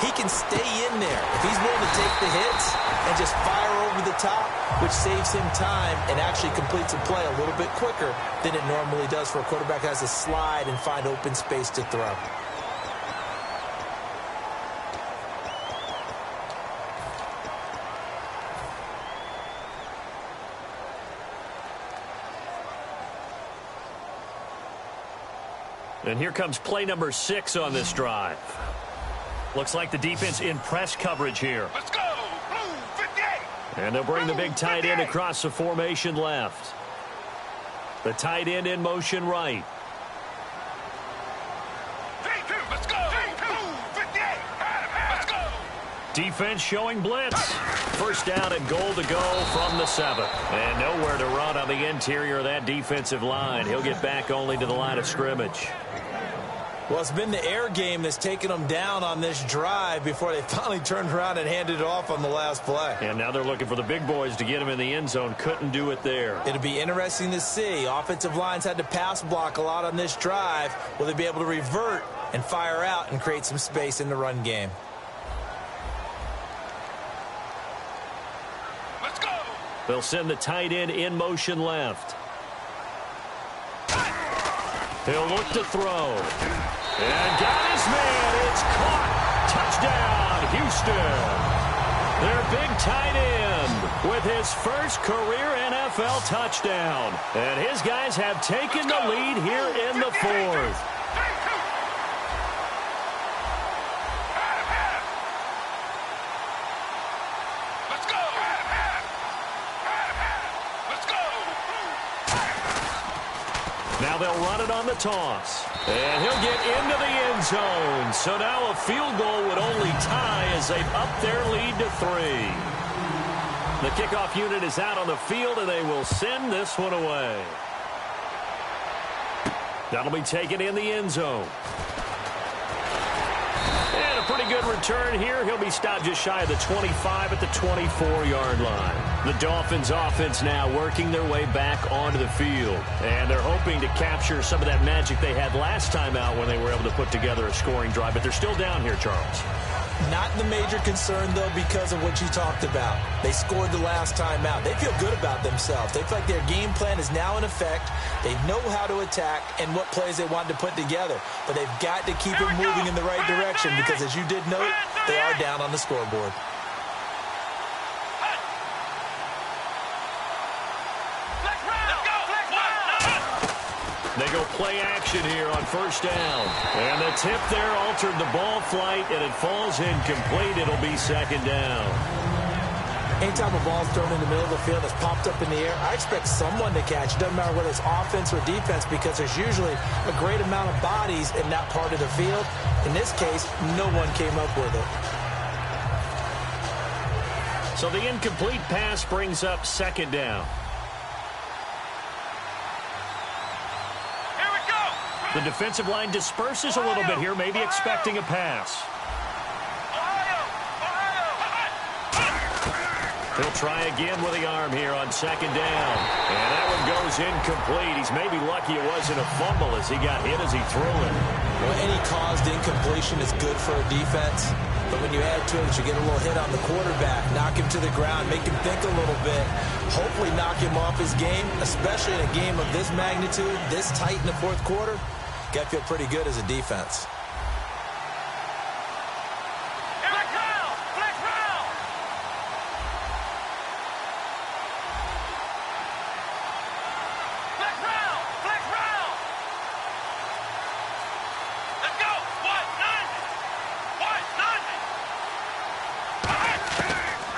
he can stay in there. If he's willing to take the hits and just fire over the top, which saves him time and actually completes a play a little bit quicker than it normally does for a quarterback that has to slide and find open space to throw. And here comes play number 6 on this drive. Looks like the defense in press coverage here. Let's go! Blue 58! And they'll bring the big tight end across the formation left. The tight end in motion right. Let's go! Blue 58! Let's go! Defense showing blitz. First down and goal to go from the 7. And nowhere to run on the interior of that defensive line. He'll get back only to the line of scrimmage. Well, it's been the air game that's taken them down on this drive before they finally turned around and handed it off on the last play. And now they're looking for the big boys to get him in the end zone. Couldn't do it there. It'll be interesting to see. Offensive lines had to pass block a lot on this drive. Will they be able to revert and fire out and create some space in the run game? Let's go! They'll send the tight end in motion left. He'll look to throw. And got his man. It's caught. Touchdown, Houston. Their big tight end with his first career NFL touchdown. And his guys have taken the lead here in the 4th. Let's go! Let's go! Now they'll run it on the toss. And he'll get into the end zone. So now a field goal would only tie as they've upped their lead to 3. The kickoff unit is out on the field, and they will send this one away. That'll be taken in the end zone. And a pretty good return here. He'll be stopped just shy of the 25 at the 24-yard line. The Dolphins offense now working their way back onto the field. And they're hoping to capture some of that magic they had last time out when they were able to put together a scoring drive. But they're still down here, Charles. Not the major concern, though, because of what you talked about. They scored the last time out. They feel good about themselves. They feel like their game plan is now in effect. They know how to attack and what plays they want to put together. But they've got to keep it moving in the right direction because, as you did note, they are down on the scoreboard. They go play action here on first down. And the tip there altered the ball flight, and it falls incomplete. It'll be second down. Anytime a ball's thrown in the middle of the field that's popped up in the air, I expect someone to catch. It doesn't matter whether it's offense or defense because there's usually a great amount of bodies in that part of the field. In this case, no one came up with it. So the incomplete pass brings up second down. The defensive line disperses a little bit here, maybe expecting a pass. He'll try again with the arm here on second down. And that one goes incomplete. He's maybe lucky it wasn't a fumble as he got hit as he threw it. Well, any caused incompletion is good for a defense. But when you add to it, you get a little hit on the quarterback, knock him to the ground, make him think a little bit, hopefully knock him off his game, especially in a game of this magnitude, this tight in the fourth quarter. Got to feel pretty good as a defense.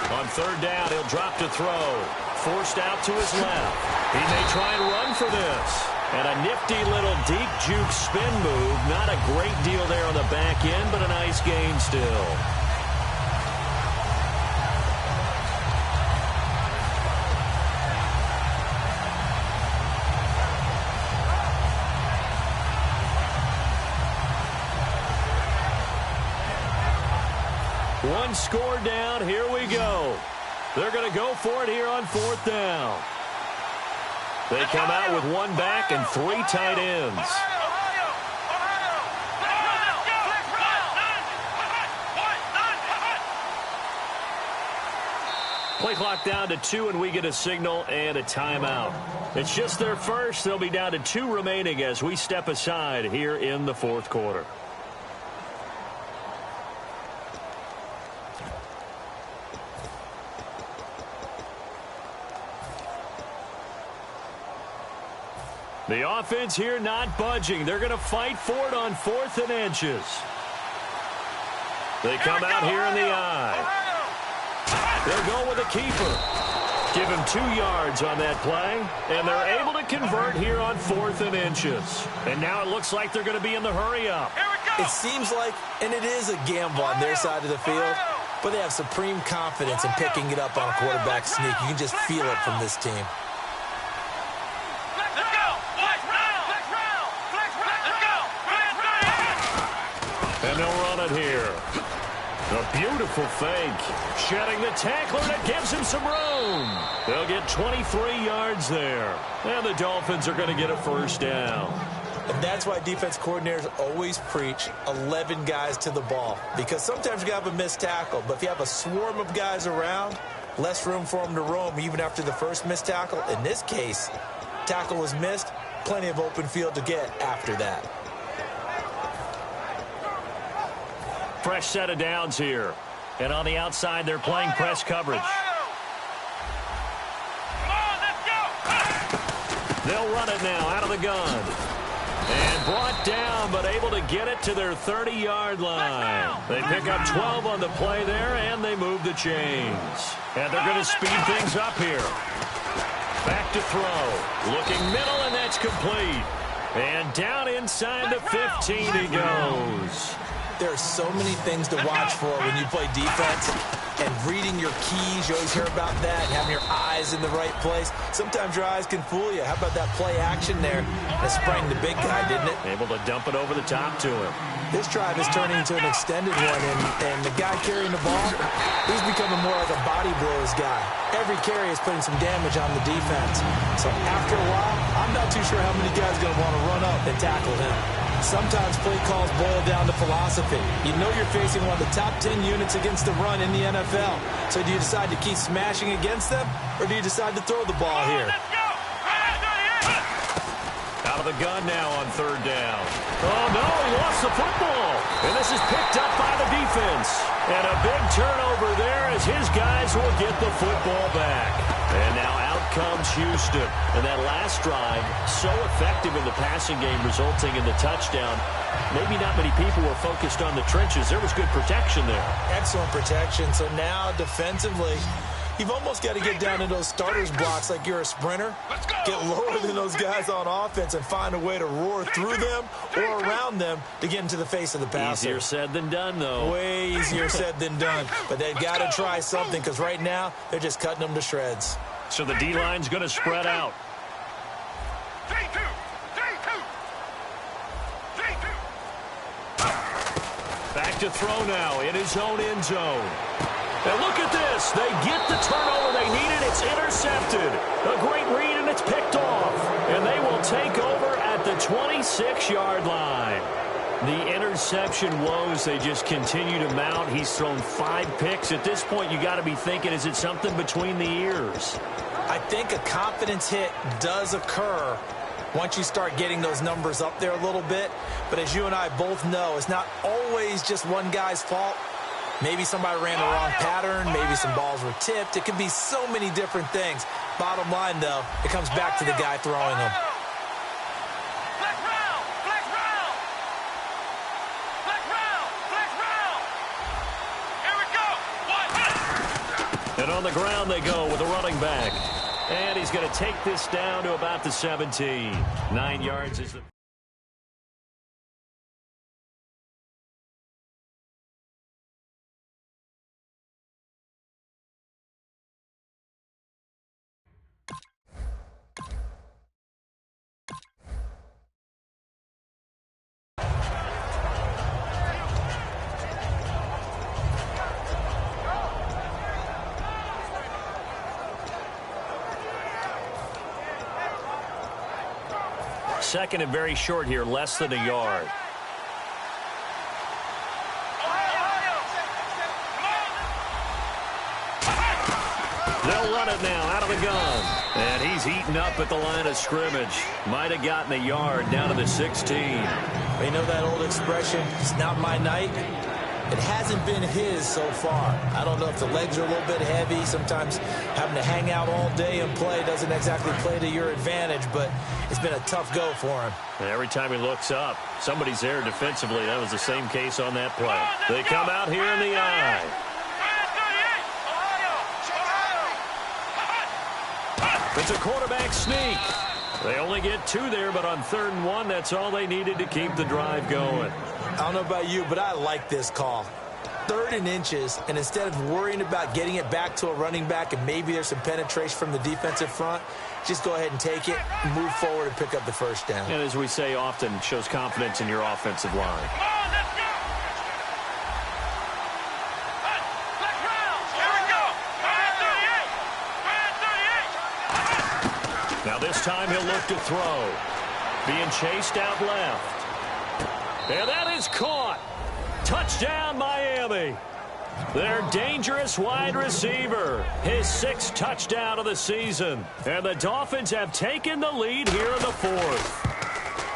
On third down, he'll drop to throw. Forced out to his left. He may try and run for this. And a nifty little deep juke spin move. Not a great deal there on the back end, but a nice gain still. One score down. Here we go. They're going to go for it here on fourth down. They come out with one back and three tight ends. Play clock down to 2, and we get a signal and a timeout. It's just their first. They'll be down to 2 remaining as we step aside here in the fourth quarter. The offense here not budging. They're going to fight for it on 4th and inches. They come out here in the eye. They'll go with a keeper. Give him 2 yards on that play. And they're able to convert here on 4th and inches. And now it looks like they're going to be in the hurry-up. It seems like, and it is a gamble on their side of the field, but they have supreme confidence in picking it up on a quarterback sneak. You can just feel it from this team. And they'll run it here. A beautiful fake. Shedding the tackler, and it gives him some room. They'll get 23 yards there. And the Dolphins are going to get a first down. And that's why defense coordinators always preach 11 guys to the ball. Because sometimes you have a missed tackle, but if you have a swarm of guys around, less room for them to roam even after the first missed tackle. In this case, tackle was missed, plenty of open field to get after that. Fresh set of downs here. And on the outside, they're playing press coverage. They'll run it now out of the gun. And brought down, but able to get it to their 30-yard line. They pick up 12 on the play there, and they move the chains. And they're going to speed things up here. Back to throw. Looking middle, and that's complete. And down inside the 15 he goes. There are so many things to watch for when you play defense. And reading your keys, you always hear about that, and having your eyes in the right place. Sometimes your eyes can fool you. How about that play action there? That sprang the big guy, didn't it? Able to dump it over the top to him. This drive is turning into an extended one, and the guy carrying the ball, he's becoming more like a body blows guy. Every carry is putting some damage on the defense. So after a while, I'm not too sure how many guys are going to want to run up and tackle him. Sometimes play calls boil down to philosophy. You know you're facing one of the top 10 units against the run in the NFL. So do you decide to keep smashing against them, or do you decide to throw the ball here? Out of the gun now on third down. Oh, no, he lost the football. And this is picked up by the defense. And a big turnover there as his guys will get the football back. And now out comes Houston. And that last drive, so effective in the passing game, resulting in the touchdown. Maybe not many people were focused on the trenches. There was good protection there. Excellent protection. So now defensively, you've almost got to get down in those starters blocks like you're a sprinter. Get lower than those guys on offense and find a way to roar through them or around them to get into the face of the passer. Easier said than done, though. Way easier said than done. But they've got to try something because right now they're just cutting them to shreds. So the D-line's going to spread out. Back to throw now in his own end zone. And look at this. They get the turnover they needed. It's intercepted. A great read, and it's picked off. And they will take over at the 26-yard line. The interception woes, they just continue to mount. He's thrown 5 picks. At this point, you got to be thinking, is it something between the ears? I think a confidence hit does occur once you start getting those numbers up there a little bit. But as you and I both know, it's not always just one guy's fault. Maybe somebody ran the wrong pattern. Maybe some balls were tipped. It could be so many different things. Bottom line, though, it comes back to the guy throwing them. And on the ground they go with a running back. And he's going to take this down to about the 17. 9 yards is the... Second and very short here, less than a yard. They'll run it now out of the gun. And he's eaten up at the line of scrimmage. Might have gotten a yard down to the 16. You know that old expression, it's not my night? It hasn't been his so far. I don't know if the legs are a little bit heavy. Sometimes having to hang out all day and play doesn't exactly play to your advantage, but it's been a tough go for him. And every time he looks up, somebody's there defensively. That was the same case on that play. They come out here in the eye. It's a quarterback sneak. They only get 2 there, but on 3rd and 1, that's all they needed to keep the drive going. I don't know about you, but I like this call. 3rd and inches, and instead of worrying about getting it back to a running back and maybe there's some penetration from the defensive front, just go ahead and take it, move forward, and pick up the first down. And as we say often, shows confidence in your offensive line. Now this time he'll look to throw. Being chased out left. And that is caught. Touchdown, Miami. Their dangerous wide receiver. His 6th touchdown of the season. And the Dolphins have taken the lead here in the 4th.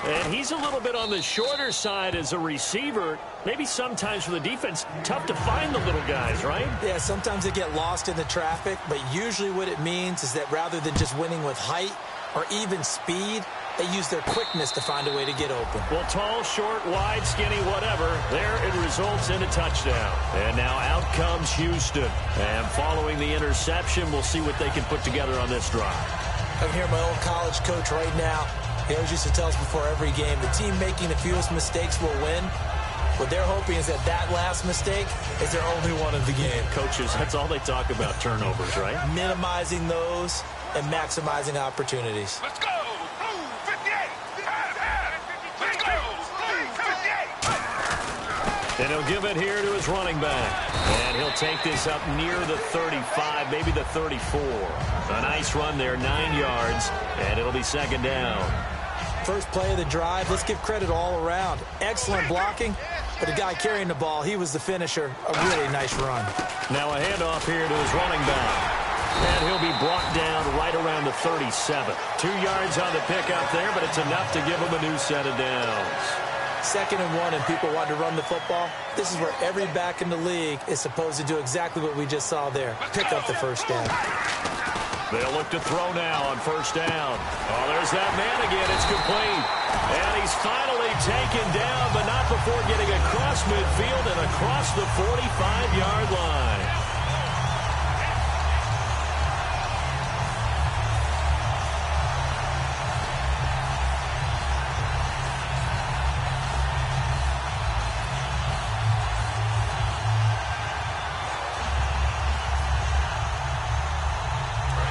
And he's a little bit on the shorter side as a receiver. Maybe sometimes for the defense, tough to find the little guys, right? Yeah, sometimes they get lost in the traffic, but usually what it means is that rather than just winning with height or even speed, they use their quickness to find a way to get open. Well, tall, short, wide, skinny, whatever, there it results in a touchdown. And now out comes Houston. And following the interception, we'll see what they can put together on this drive. I can hear my old college coach right now He always used to tell us before every game, the team making the fewest mistakes will win. What they're hoping is that last mistake is their only one of the game. Coaches, that's all they talk about, turnovers, right? Minimizing those and maximizing opportunities. Let's go! Blue 58! Let's go! Blue 58! And he'll give it here to his running back. And he'll take this up near the 35, maybe the 34. A nice run there, 9 yards, and it'll be second down. First play of the drive, let's give credit all around. Excellent blocking, but the guy carrying the ball, he was the finisher. A really nice run. Now a handoff here to his running back. And he'll be brought down right around the 37. 2 yards on the pickup there, but it's enough to give him a new set of downs. 2nd and 1 and people want to run the football. This is where every back in the league is supposed to do exactly what we just saw there. Pick up the first down. They'll look to throw now on first down. Oh, there's that man again. It's complete. And he's finally taken down, but not before getting across midfield and across the 45-yard line.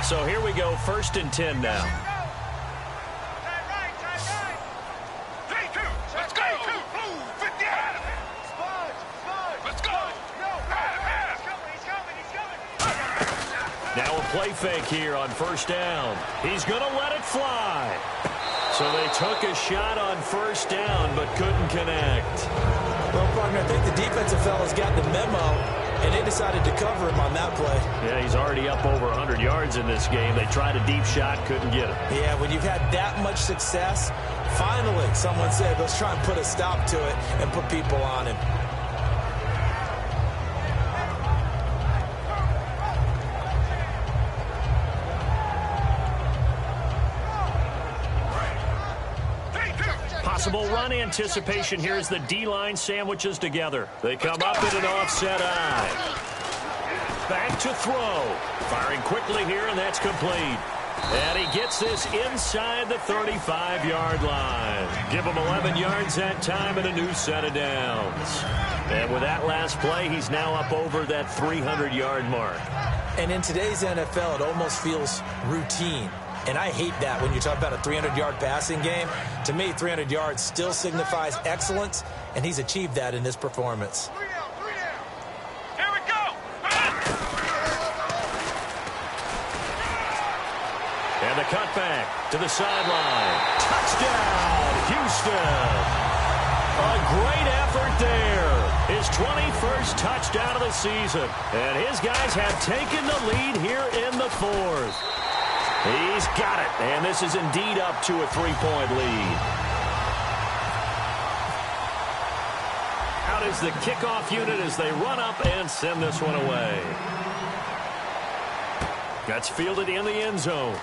So here we go, 1st and 10 now. Let's go! Blue 58! Let's go! Now a play fake here on first down. He's going to let it fly. So they took a shot on first down, but couldn't connect. Well, partner, I think the defensive fellas got the memo, and they decided to cover him on that play. Yeah, he's already up over 100 yards in this game. They tried a deep shot, couldn't get it. Yeah, when you've had that much success, finally someone said, let's try and put a stop to it and put people on him. Possible run anticipation here as the D-line sandwiches together. They come up at an offset eye. Back to throw. Firing quickly here, and that's complete. And he gets this inside the 35-yard line. Give him 11 yards that time and a new set of downs. And with that last play, he's now up over that 300-yard mark. And in today's NFL, it almost feels routine. And I hate that when you talk about a 300-yard passing game. To me, 300 yards still signifies excellence, and he's achieved that in this performance. Here we go! And the cutback to the sideline. Touchdown, Houston. A great effort there. His 21st touchdown of the season. And his guys have taken the lead here in the 4th. He's got it, and this is indeed up to a 3-point lead. Out is the kickoff unit as they run up and send this one away. That's fielded in the end zone.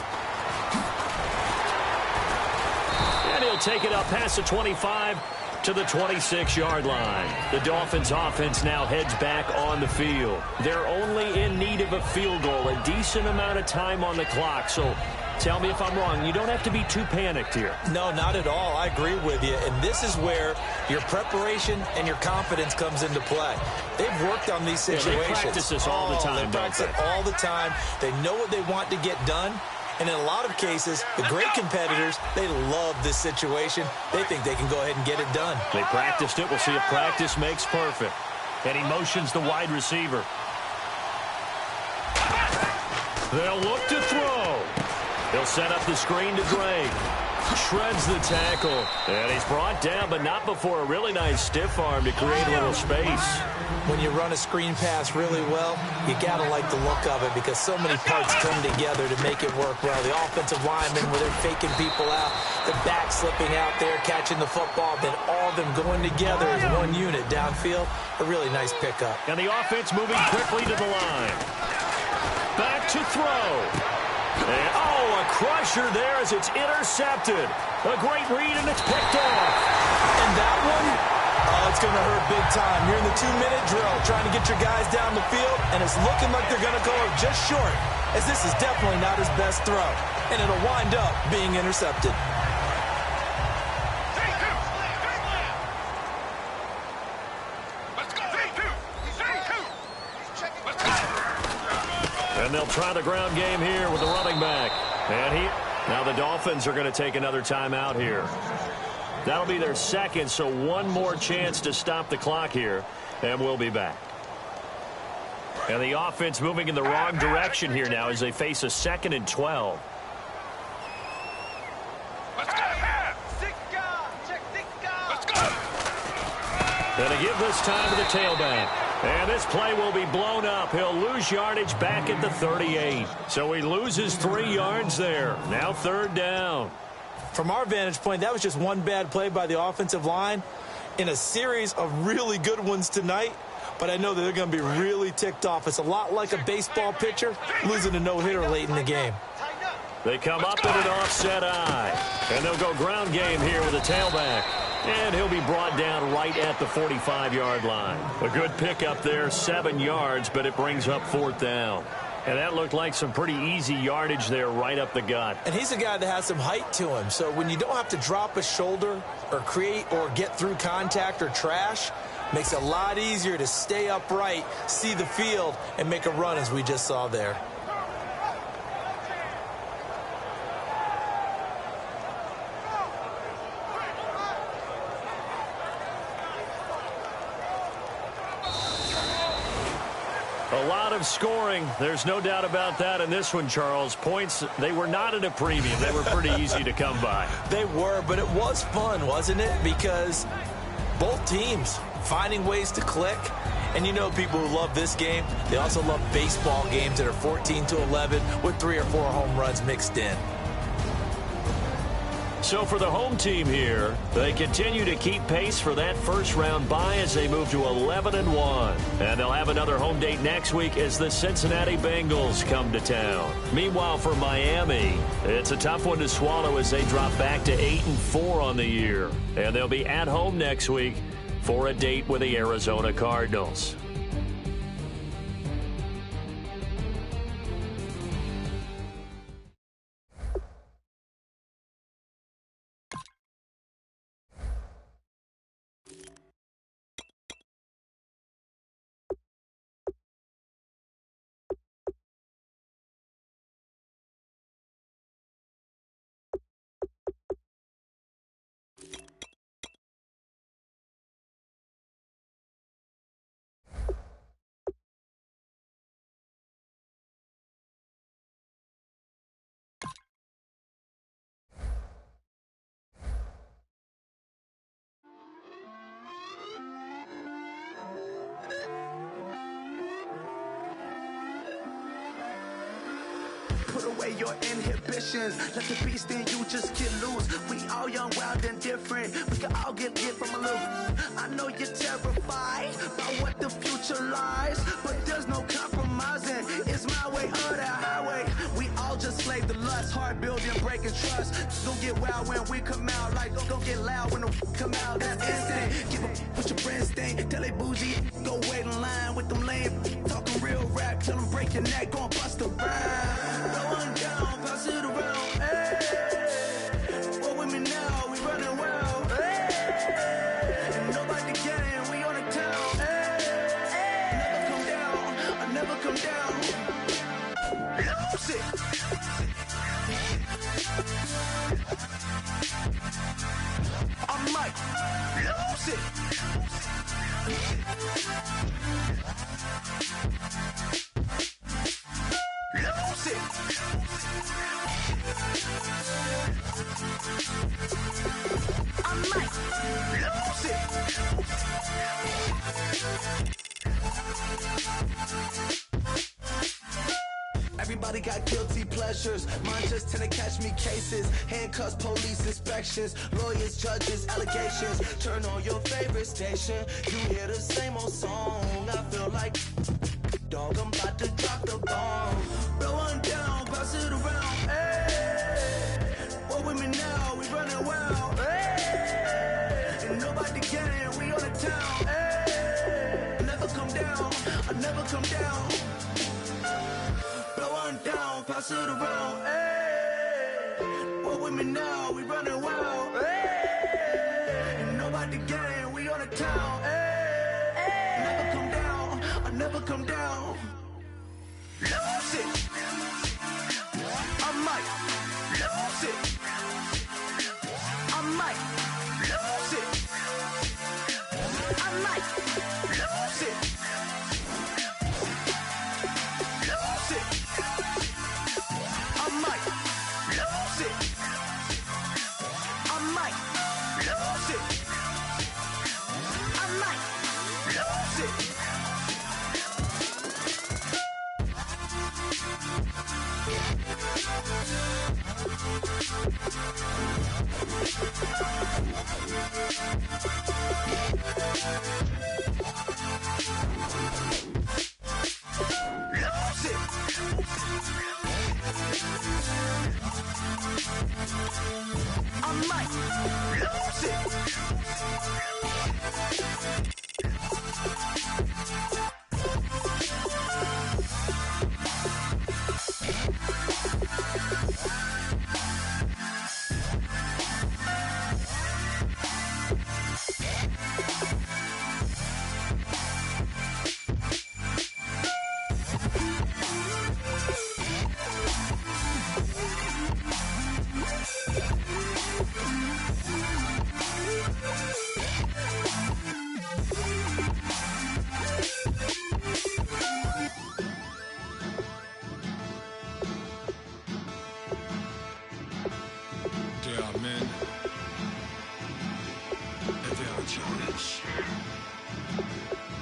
And he'll take it up past the 25 to the 26-yard line. The Dolphins offense now heads back on the field. They're only in need of a field goal, a decent amount of time on the clock. So tell me if I'm wrong. You don't have to be too panicked here. No, not at all. I agree with you. And this is where your preparation and your confidence comes into play. They've worked on these situations. Yeah, they practice this all the time, They practice it all the time. They know what they want to get done. And in a lot of cases, the great competitors, they love this situation. They think they can go ahead and get it done. They practiced it. We'll see if practice makes perfect. And he motions the wide receiver. They'll look to throw. He'll set up the screen to Drake. Shreds the tackle. And he's brought down, but not before a really nice stiff arm to create a little space. When you run a screen pass really well, you got to like the look of it because so many parts come together to make it work well. The offensive linemen, where they're faking people out, the back slipping out there, catching the football, then all of them going together as one unit downfield. A really nice pickup. And the offense moving quickly to the line. Back to throw. And, a crusher there as it's intercepted. A great read, and it's picked off. And that one, it's going to hurt big time. You're in the 2-minute drill trying to get your guys down the field, and it's looking like they're going to go just short, as this is definitely not his best throw. And it'll wind up being intercepted. And they'll try the ground game here with the running back. And now the Dolphins are going to take another timeout here. That'll be their second, so one more chance to stop the clock here, and we'll be back. And the offense moving in the wrong direction here now as they face a 2nd and 12. Let's go. And to give this time to the tailback. And this play will be blown up. He'll lose yardage back at the 38. So he loses 3 yards there. Now 3rd down. From our vantage point, that was just one bad play by the offensive line in a series of really good ones tonight. But I know that they're going to be really ticked off. It's a lot like a baseball pitcher losing a no-hitter late in the game. They come up in an offset eye. And they'll go ground game here with a tailback. And he'll be brought down right at the 45-yard line. A good pickup there, 7 yards, but it brings up 4th down. And that looked like some pretty easy yardage there right up the gut. And he's a guy that has some height to him. So when you don't have to drop a shoulder or create or get through contact or trash, makes it a lot easier to stay upright, see the field, and make a run as we just saw there. A lot of scoring. There's no doubt about that in this one, Charles. Points, they were not at a premium. They were pretty easy to come by. They were, but it was fun, wasn't it? Because both teams finding ways to click. And you know people who love this game, they also love baseball games that are 14-11 with 3 or 4 home runs mixed in. So for the home team here, they continue to keep pace for that first-round bye as they move to 11-1. And they'll have another home date next week as the Cincinnati Bengals come to town. Meanwhile, for Miami, it's a tough one to swallow as they drop back to 8-4 on the year. And they'll be at home next week for a date with the Arizona Cardinals. Put away your inhibitions. Let the beast in you just get loose. We all young, wild, and different. We can all get from a little. I know you're terrified by what the future lies, but there's no compromising. It's my way or the highway. We all just slave to lust, heart building, breaking trust. Don't get wild when we come out. Like don't get loud when the come out. That's instant. Give a what your friends think. Tell they bougie. Go wait in line with them lame. Talking real rap. Tell them break your neck. Gon' bust a rhyme. Going down, pass it around, hey. What with me now, we running wild, hey. And nobody getting, we on the town, hey. Never come down, I never come down. Lose it. I might lose it. Lose it. I might lose it. Everybody got guilty pleasures. Mine just tend to catch me cases. Handcuffs, police inspections, lawyers, judges, allegations. Turn on your favorite station. You hear the same old song. I feel like dog, I'm about to drop the bomb. Blow one down, pass it around. Hey, what with me now? We running wild. Hey, and nobody getting. We on the town. Hey, I never come down. I never come down. Blow one down, pass it around. Hey, what with me now? We running wild. Hey, and nobody getting. We on the town. Hey, I never come down. I never come down. Lose it. I might lose it. Lose it. I might lose it. I might lose it. I might lose it. I might lose it.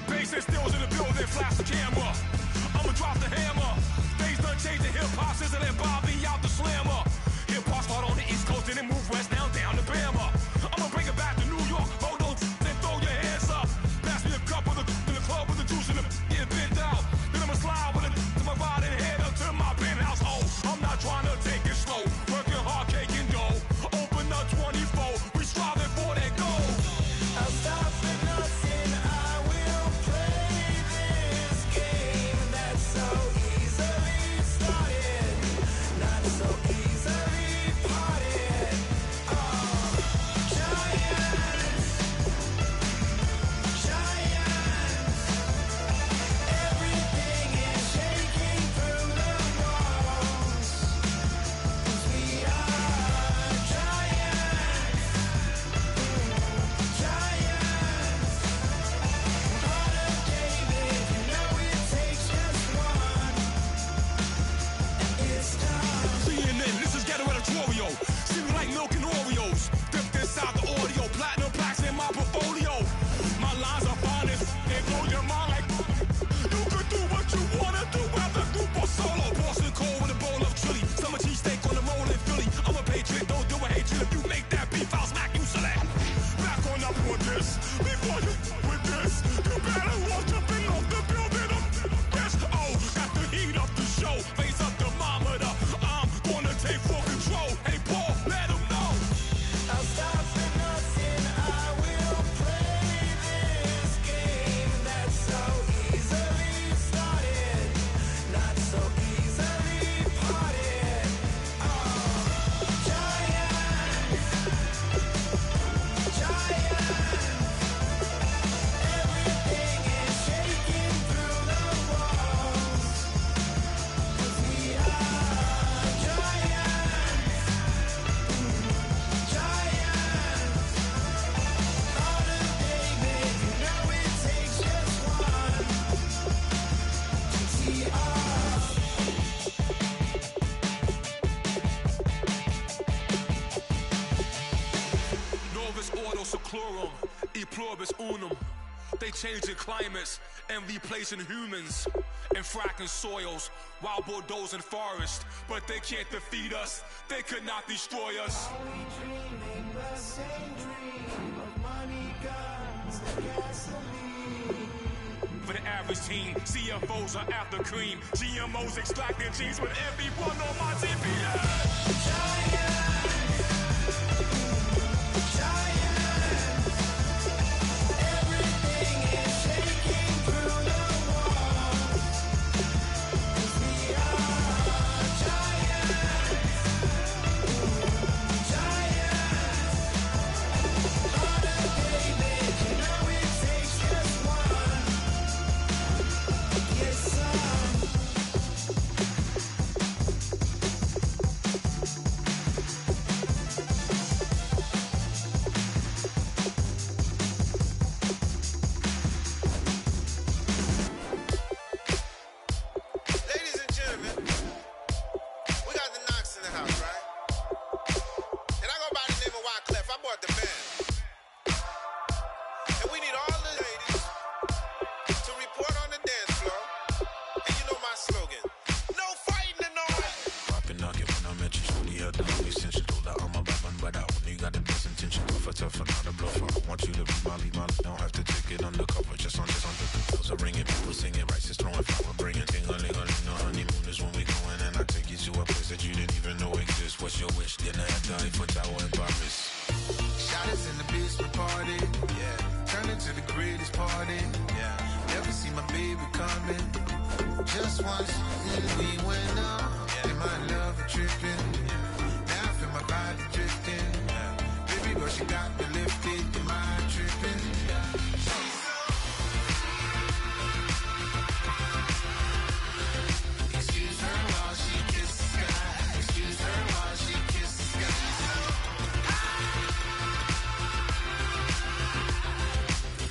Bass stills in the building, flash the camera. I'ma drop the hammer. Things done changed in hip-hop since I let Bobby out the slammer. Hip-hop start on the East Coast and then move west down to Bama. I'ma bring it back to New York. Hold on, then throw your hands up. Pass me a cup with in the club with the juice in the get bent out. Then I'ma slide with it to my ride and head up to my penthouse. Oh, I'm not trying to take it slow. Working hard, cake and dough. Open up 24. We striving for that goal. I'll stop for nothing. I will play this game that's so easily started, not so easily parted. Oh, giants, everything is shaking through the walls. 'Cause we are giants. Heart of David, you know it takes just one. It's time. CNN, this is ghetto editorial. See me like milk and Oreos. Dipped inside the audio, platinum plaques in my portfolio. My lines are finest, they blow your mind like you could do what you wanna do, whether group or solo. Boston cold with a bowl of chili, summer cheesesteak on the roll in Philly. I'm a patriot, don't do a hatred. If you make that beef, I'll smack you silly. Back on up on this, before you with this, you better walk jumping off the building up this. Oh, got the heat up the show, face up thermometer. I'm gonna take full control. Hey Paul, let him know. I'll stop for nothing. I will play this game that's so easily started, not so easily parted. Oh, giants, everything is shaking through the walls. 'Cause we are giants. Heart of David, you know it takes just one. GTR. Novus ordo seclorum, e pluribus unum. They changing climates and replacing humans and fracking soils, wild bulldozing forests, but they can't defeat us. They could not destroy us. Are we dreaming the same dream of money, guns, and gasoline? For the average team, CFOs are after cream. GMOs extracting genes with everyone on my TPS. Everything is shaking through the walls. 'Cause we are giants. Heart of David, you know it takes just one. Yes, son. Want you to be my don't have to take it undercover. Just under the bells are ringing, people singing, rice is throwing, flower bringing. Ting-a-ling-a-ling, the honeymoon is when we going, and I take you to a place that you didn't even know exists. What's your wish? Dinner at the Eiffel Tower in Paris. Shot us in the basement party, yeah. Turn into the greatest party, yeah. Never see my baby coming. Just once, and we went up, yeah. And my love a tripping, yeah. Now I feel my body drifting, yeah. Baby girl, she got me lifted, am I tripping? Yeah. Excuse her while she kisses the sky. Excuse her while she kisses the sky.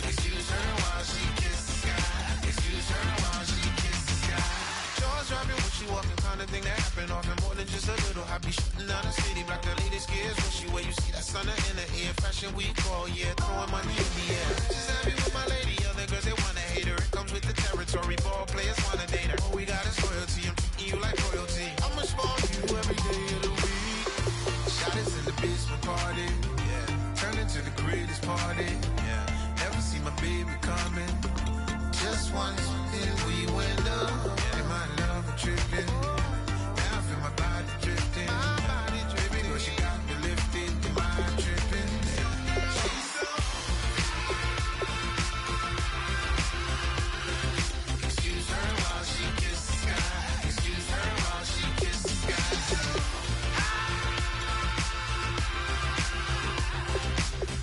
Excuse her while she kisses the sky. Excuse her while she kisses the sky. Jaws dropping when she walking, kind of thing that happen often. More than just a little. I be shooting down the city, black the latest gears. When she where you see that sun in the air. Fashion week all year, throwing money in the air. She's happy with my lady, other girls they wanna hate her. It comes with the territory, ball players wanna date her. All we got is loyalty, I'm treating you like royalty. I'ma spoil you every day of the week. Shot us in the basement party, yeah. Turn into the greatest party, yeah. Never see my baby coming. Just once, and we went up, yeah. And my love a tripping. Now I feel my body drifting. Baby girl, she got me lifted. Am I tripping? Excuse her while she kisses the sky. Excuse her while she kisses the sky.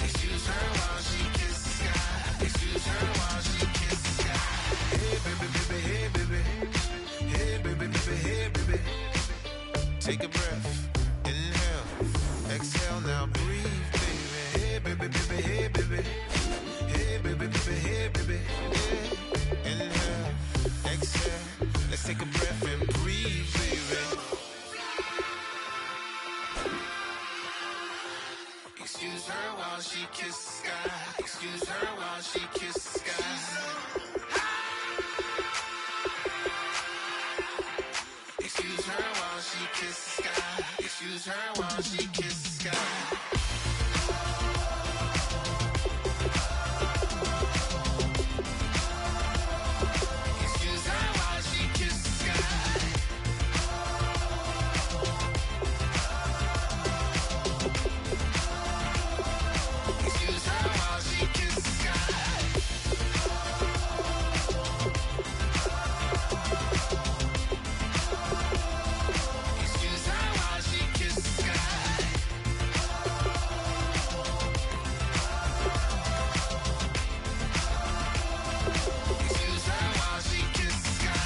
Excuse her while she kisses the sky. Excuse her while she kisses the sky. Hey baby, baby, hey baby. Hey baby, baby, hey baby. Take a breath, inhale, exhale, now breathe, baby. Hey baby, baby, hey baby. Hey baby, baby, hey baby. Yeah. Inhale, exhale, let's take a breath and breathe, baby. Excuse her while she kisses the sky. Excuse her while she kisses the sky. Excuse her while she kisses the sky. Excuse her while she kisses the sky. Excuse her while she kisses the sky. Excuse her while she kisses the sky. Excuse her while she kisses the sky. Excuse her while she kisses the sky.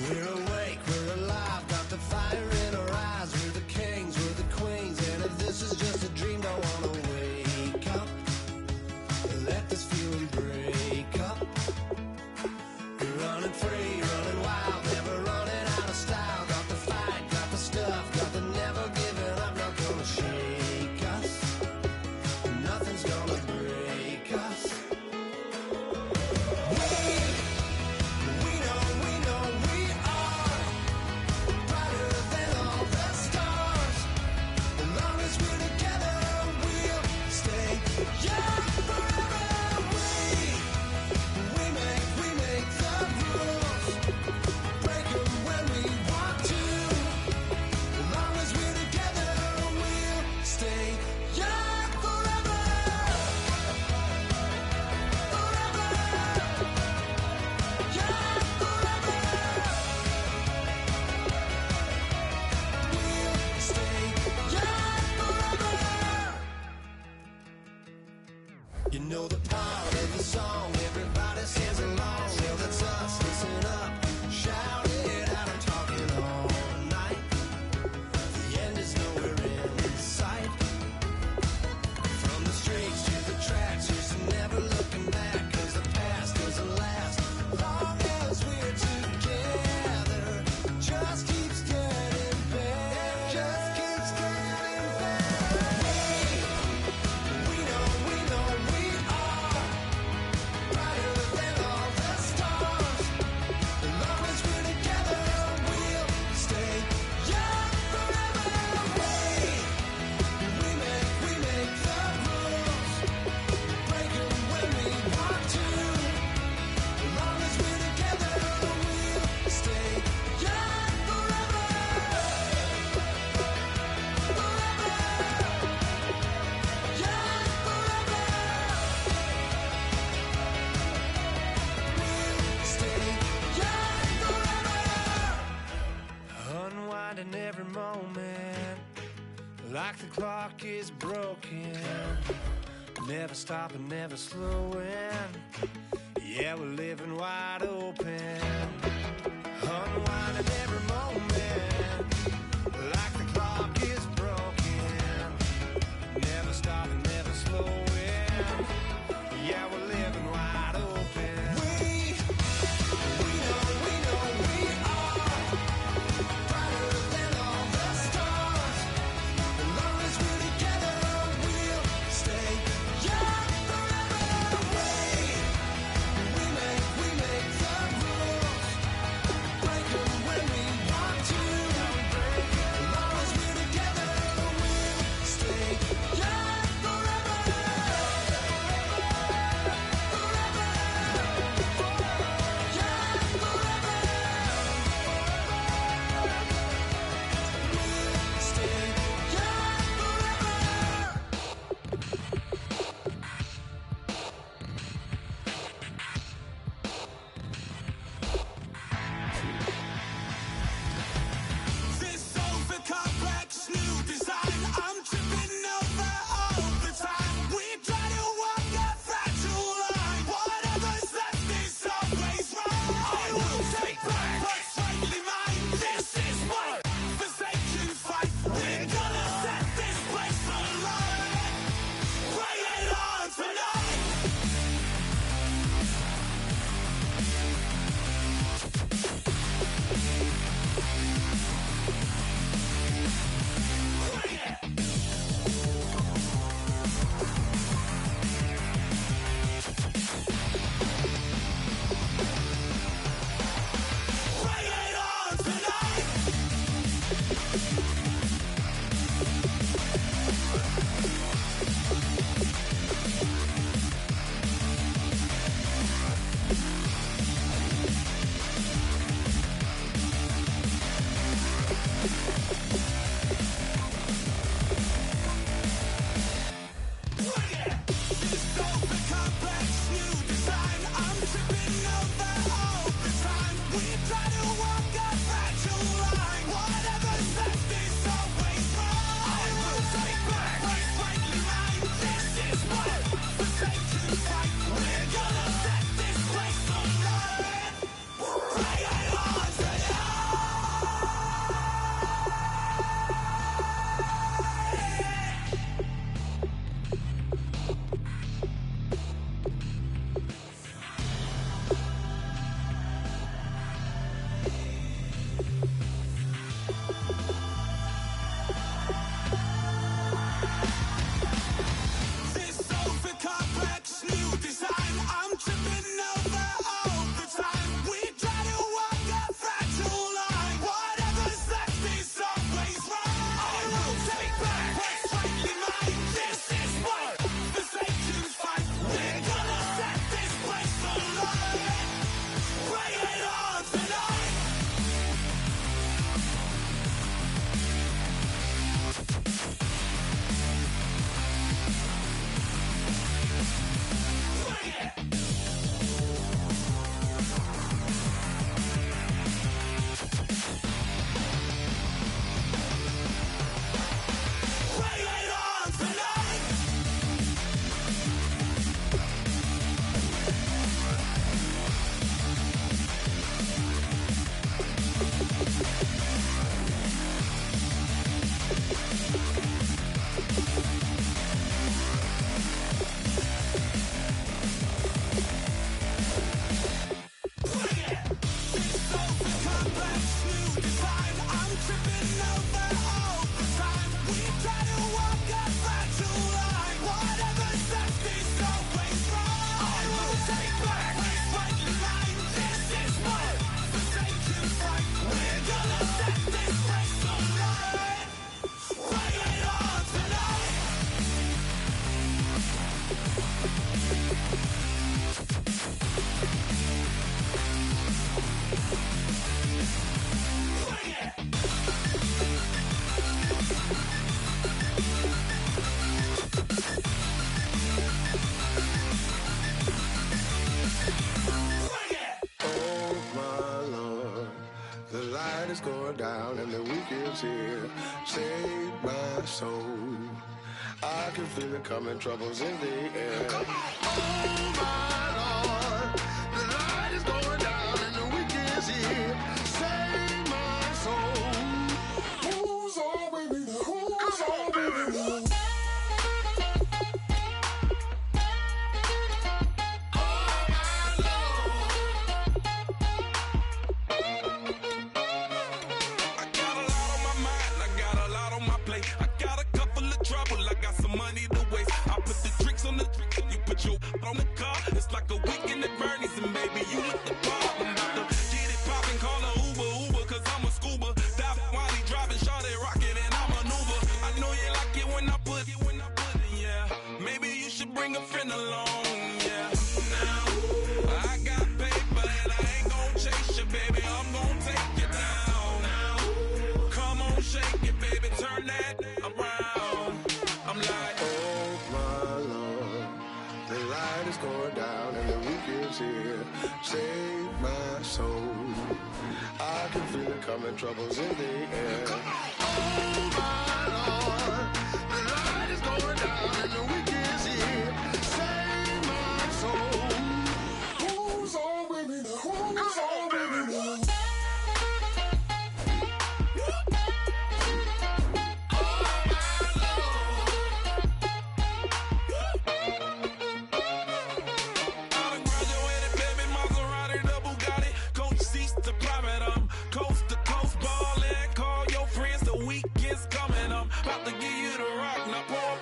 We're awake, we're alive, got the fire in our eyes. We're the kings, we're the queens, and if this is just a dream, don't wanna wake up. Let this feeling break up. We're running free, running wild, never running out of style. Got the fight, got the stuff, got the never giving up. Not gonna shake us, nothing's gonna break us. We know we are the clock is broken, never stopping, never slowing. Yeah, we're living wide open, unwinding every moment, like the clock is broken, never stopping, never slowing. Yeah, we're living wide open. We know we are brighter than all the stars. As long as we're together, we'll stay young forever. We make the rules. going down and the weekend's here. Save my soul. I can feel it coming, troubles in the air. Oh my Lord, the light is going down and the weekend's here. Save my soul. Who's on with me? Who's on with me? On the car, it's like a weekend at Bernie's, and baby, you look the part. I'm about to get it poppin', call a Uber, cause I'm a scuba. Dive while he driving, shawty rockin', and I maneuver. I know you like it when I put it, yeah. Maybe you should bring a friend along, yeah. Now, I got paper, and I ain't gon' chase you, baby, I'm gon' take you down. Now, come on, shake it, baby, turn that around. I'm like, oh my Lord, the light is going down and the weekend's here. Save my soul. I can feel it coming, troubles in the air. Oh my Lord, the light is going down and the weekend's here. Save my soul. Who's on with me? Who's on with me? About to give you the rock, now pour.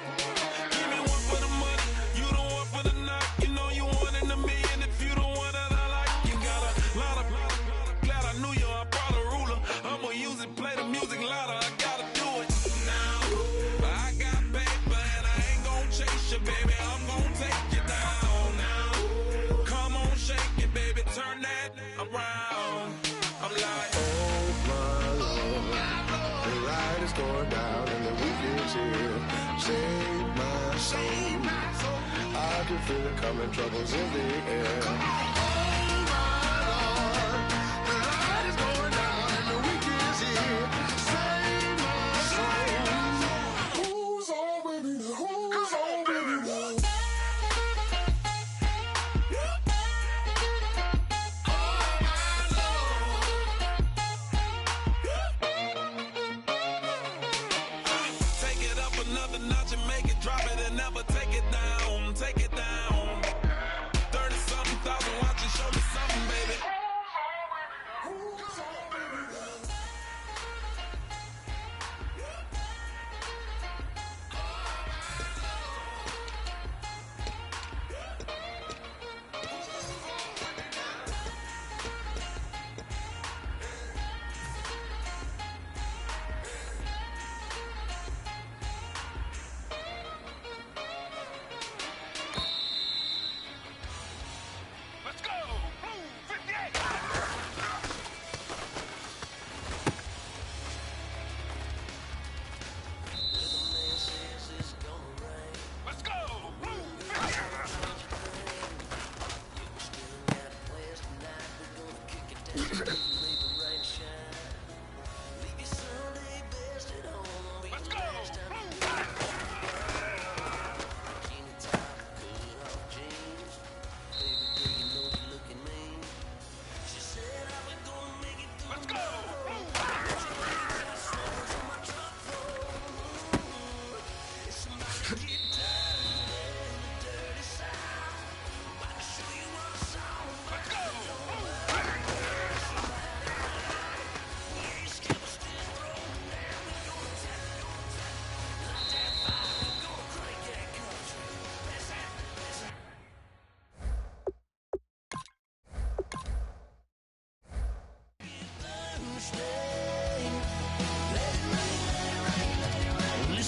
Give me one for the money, you the one for the night. You know you one in a million if you the one that I like. You got a lot of glad I knew you, I brought a ruler. I'ma use it, play the music louder, I gotta do it. Now, I got paper and I ain't gon' chase you, baby, I'm gon' take you down. Now, come on, shake it, baby, turn that around. I'm like, oh my Lord, the light is going down and the weekend's here. Save my soul. I can feel it coming, troubles in the air. Oh my Lord, the light is going down and the weekend's here. Save my soul. Who's on with me? Who's on with me? another notch and make it, drop it and never take it down, take it down. 30-something thousand watching, show me something, baby.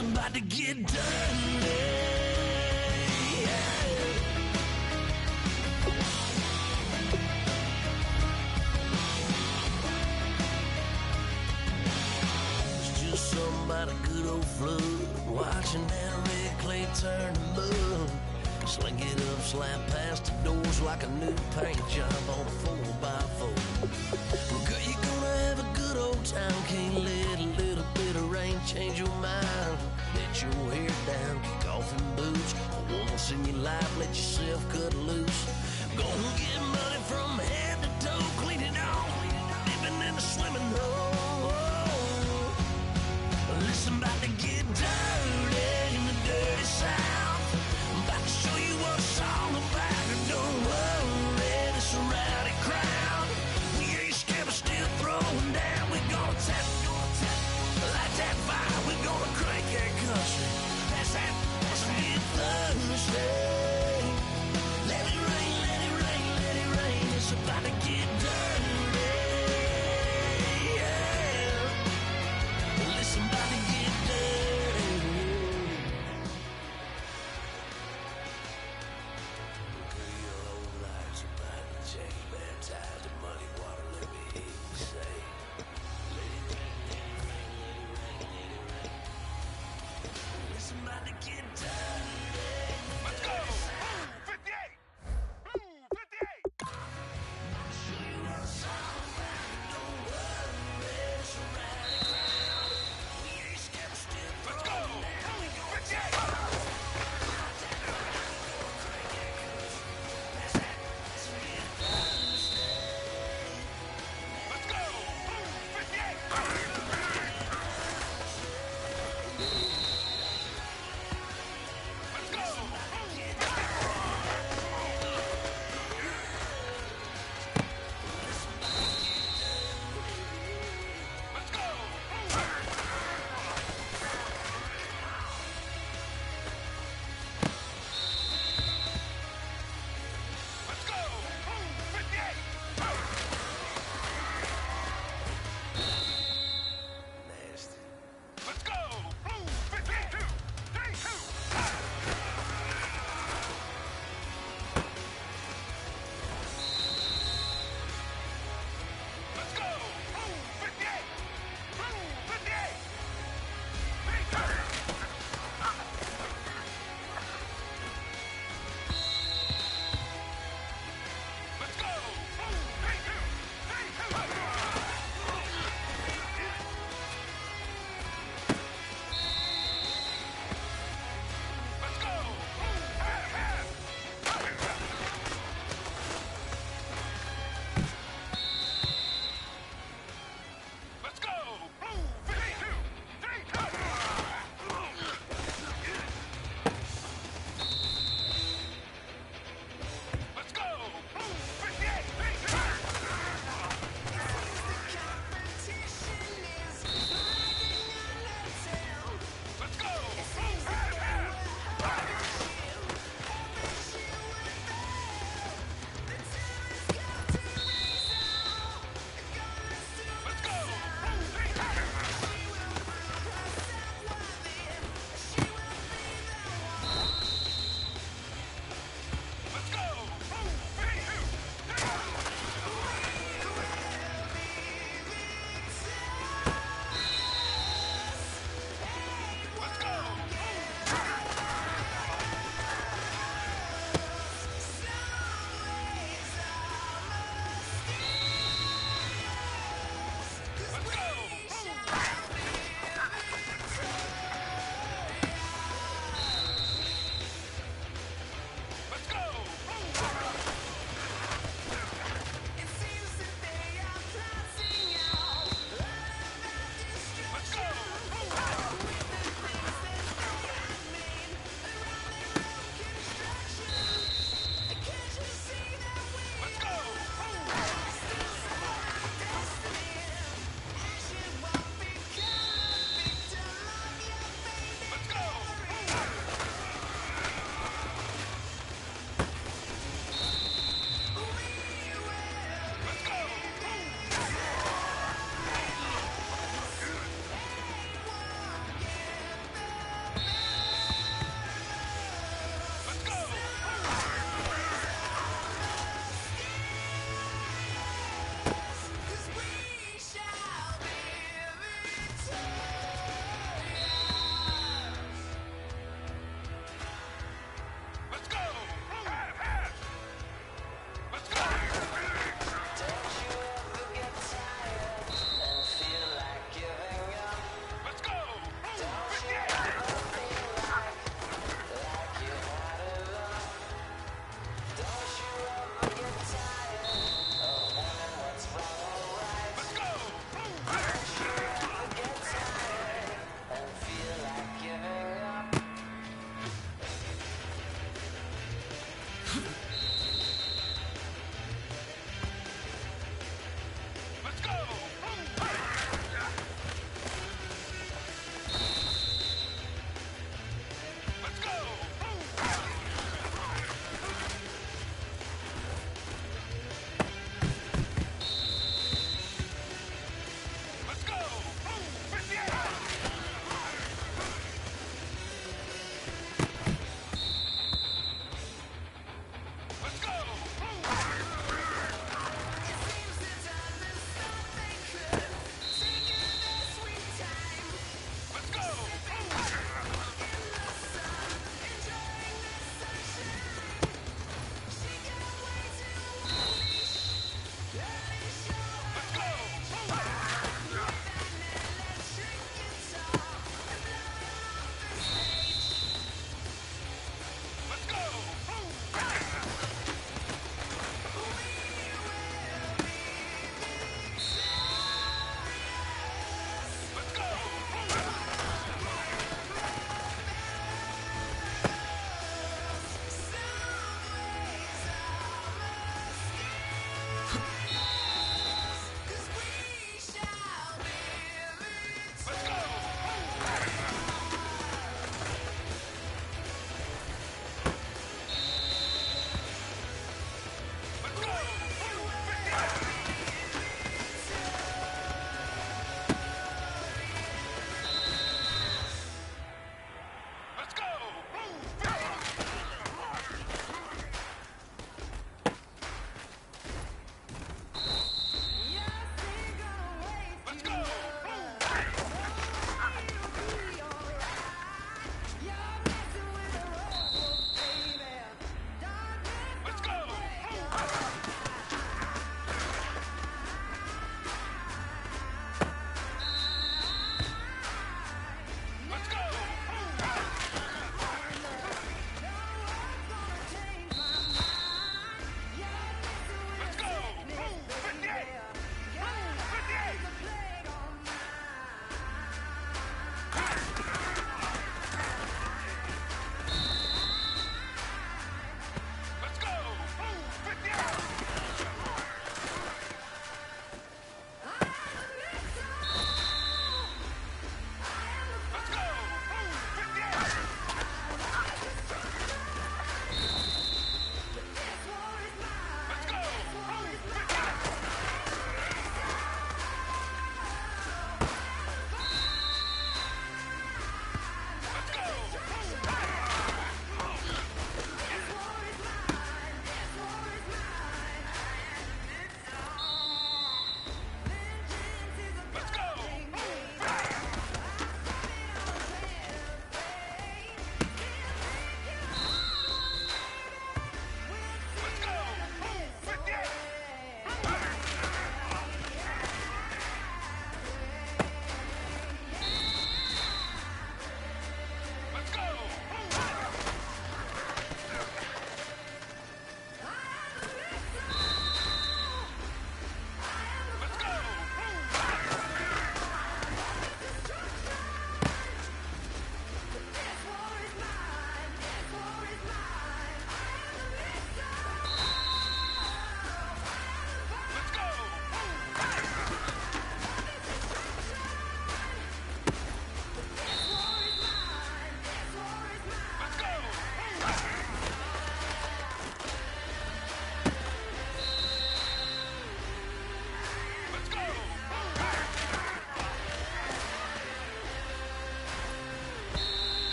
About to get done. It's just somebody good old flood, watching that red clay turn to mud. Sling it up, slap past the doors like a new paint job on a 4x4. Girl, you're gonna have a good old time down, kick off in boots. Once in your life, let yourself cut loose. Gonna get money from head to toe, clean it all, living in a swimming hole. Listen, about to get dirty in the dirty South. I'm about to show you what it's all about. And don't worry, it's a rowdy crowd. We ain't scared, but still throwing down. We're gonna tap, light that fire. We're gonna crank that country. That's that, let's get Thursday. Let it rain, let it rain, let it rain.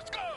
Let's go!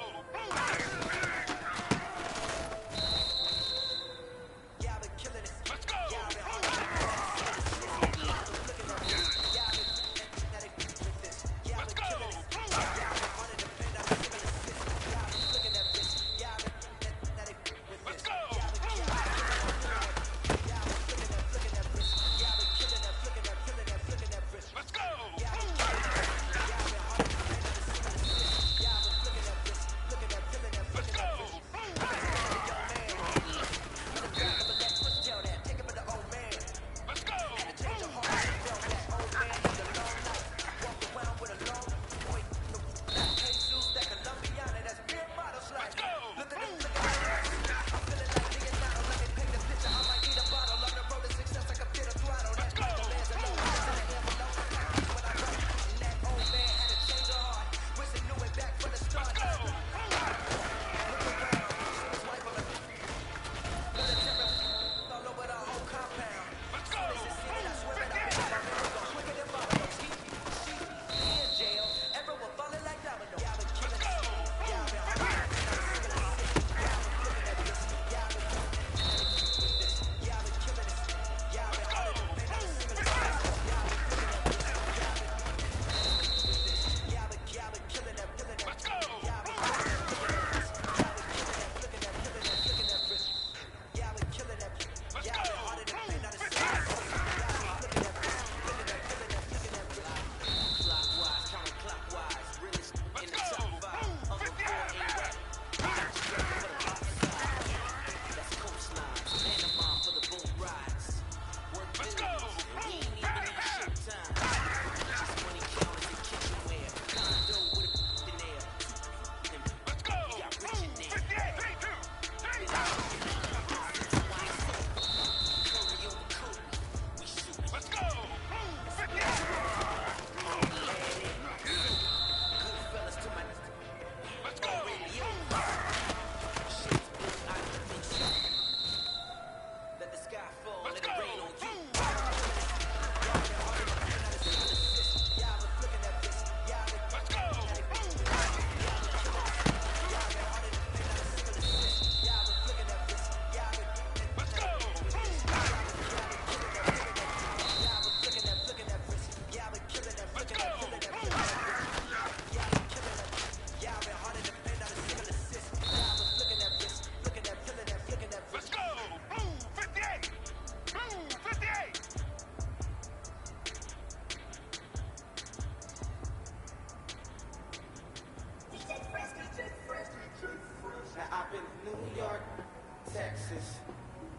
Texas,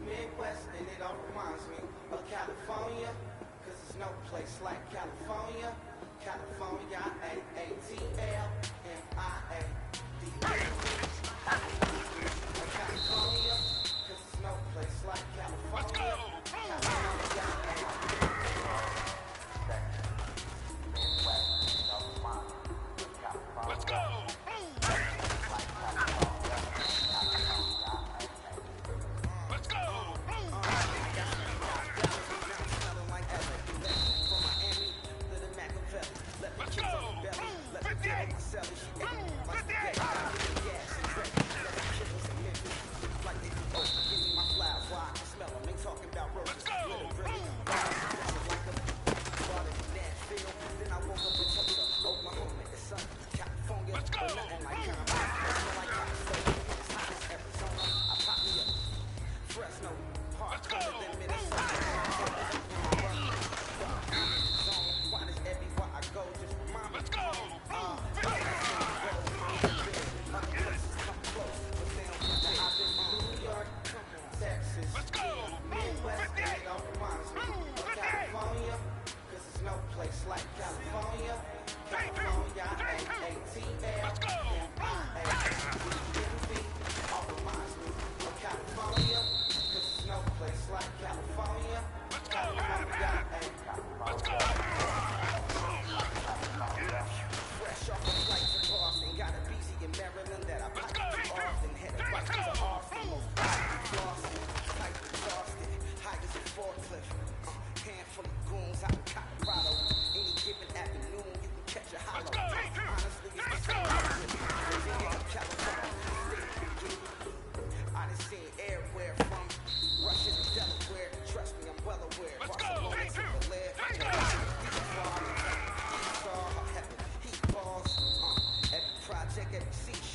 Midwest, and it all reminds me of California, cause there's no place like California. California, A-A-T-L-M-I-A-D-A. California, cause there's no place like California. Let's go!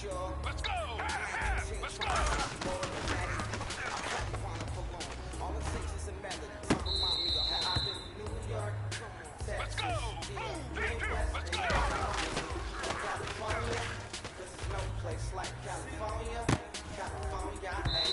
sure. Let's go. Let's go. All it takes is a melody to remind me of how I live in New York, Texas. Let's go. Let's go. California, 'cause there's no place like California. California, ay,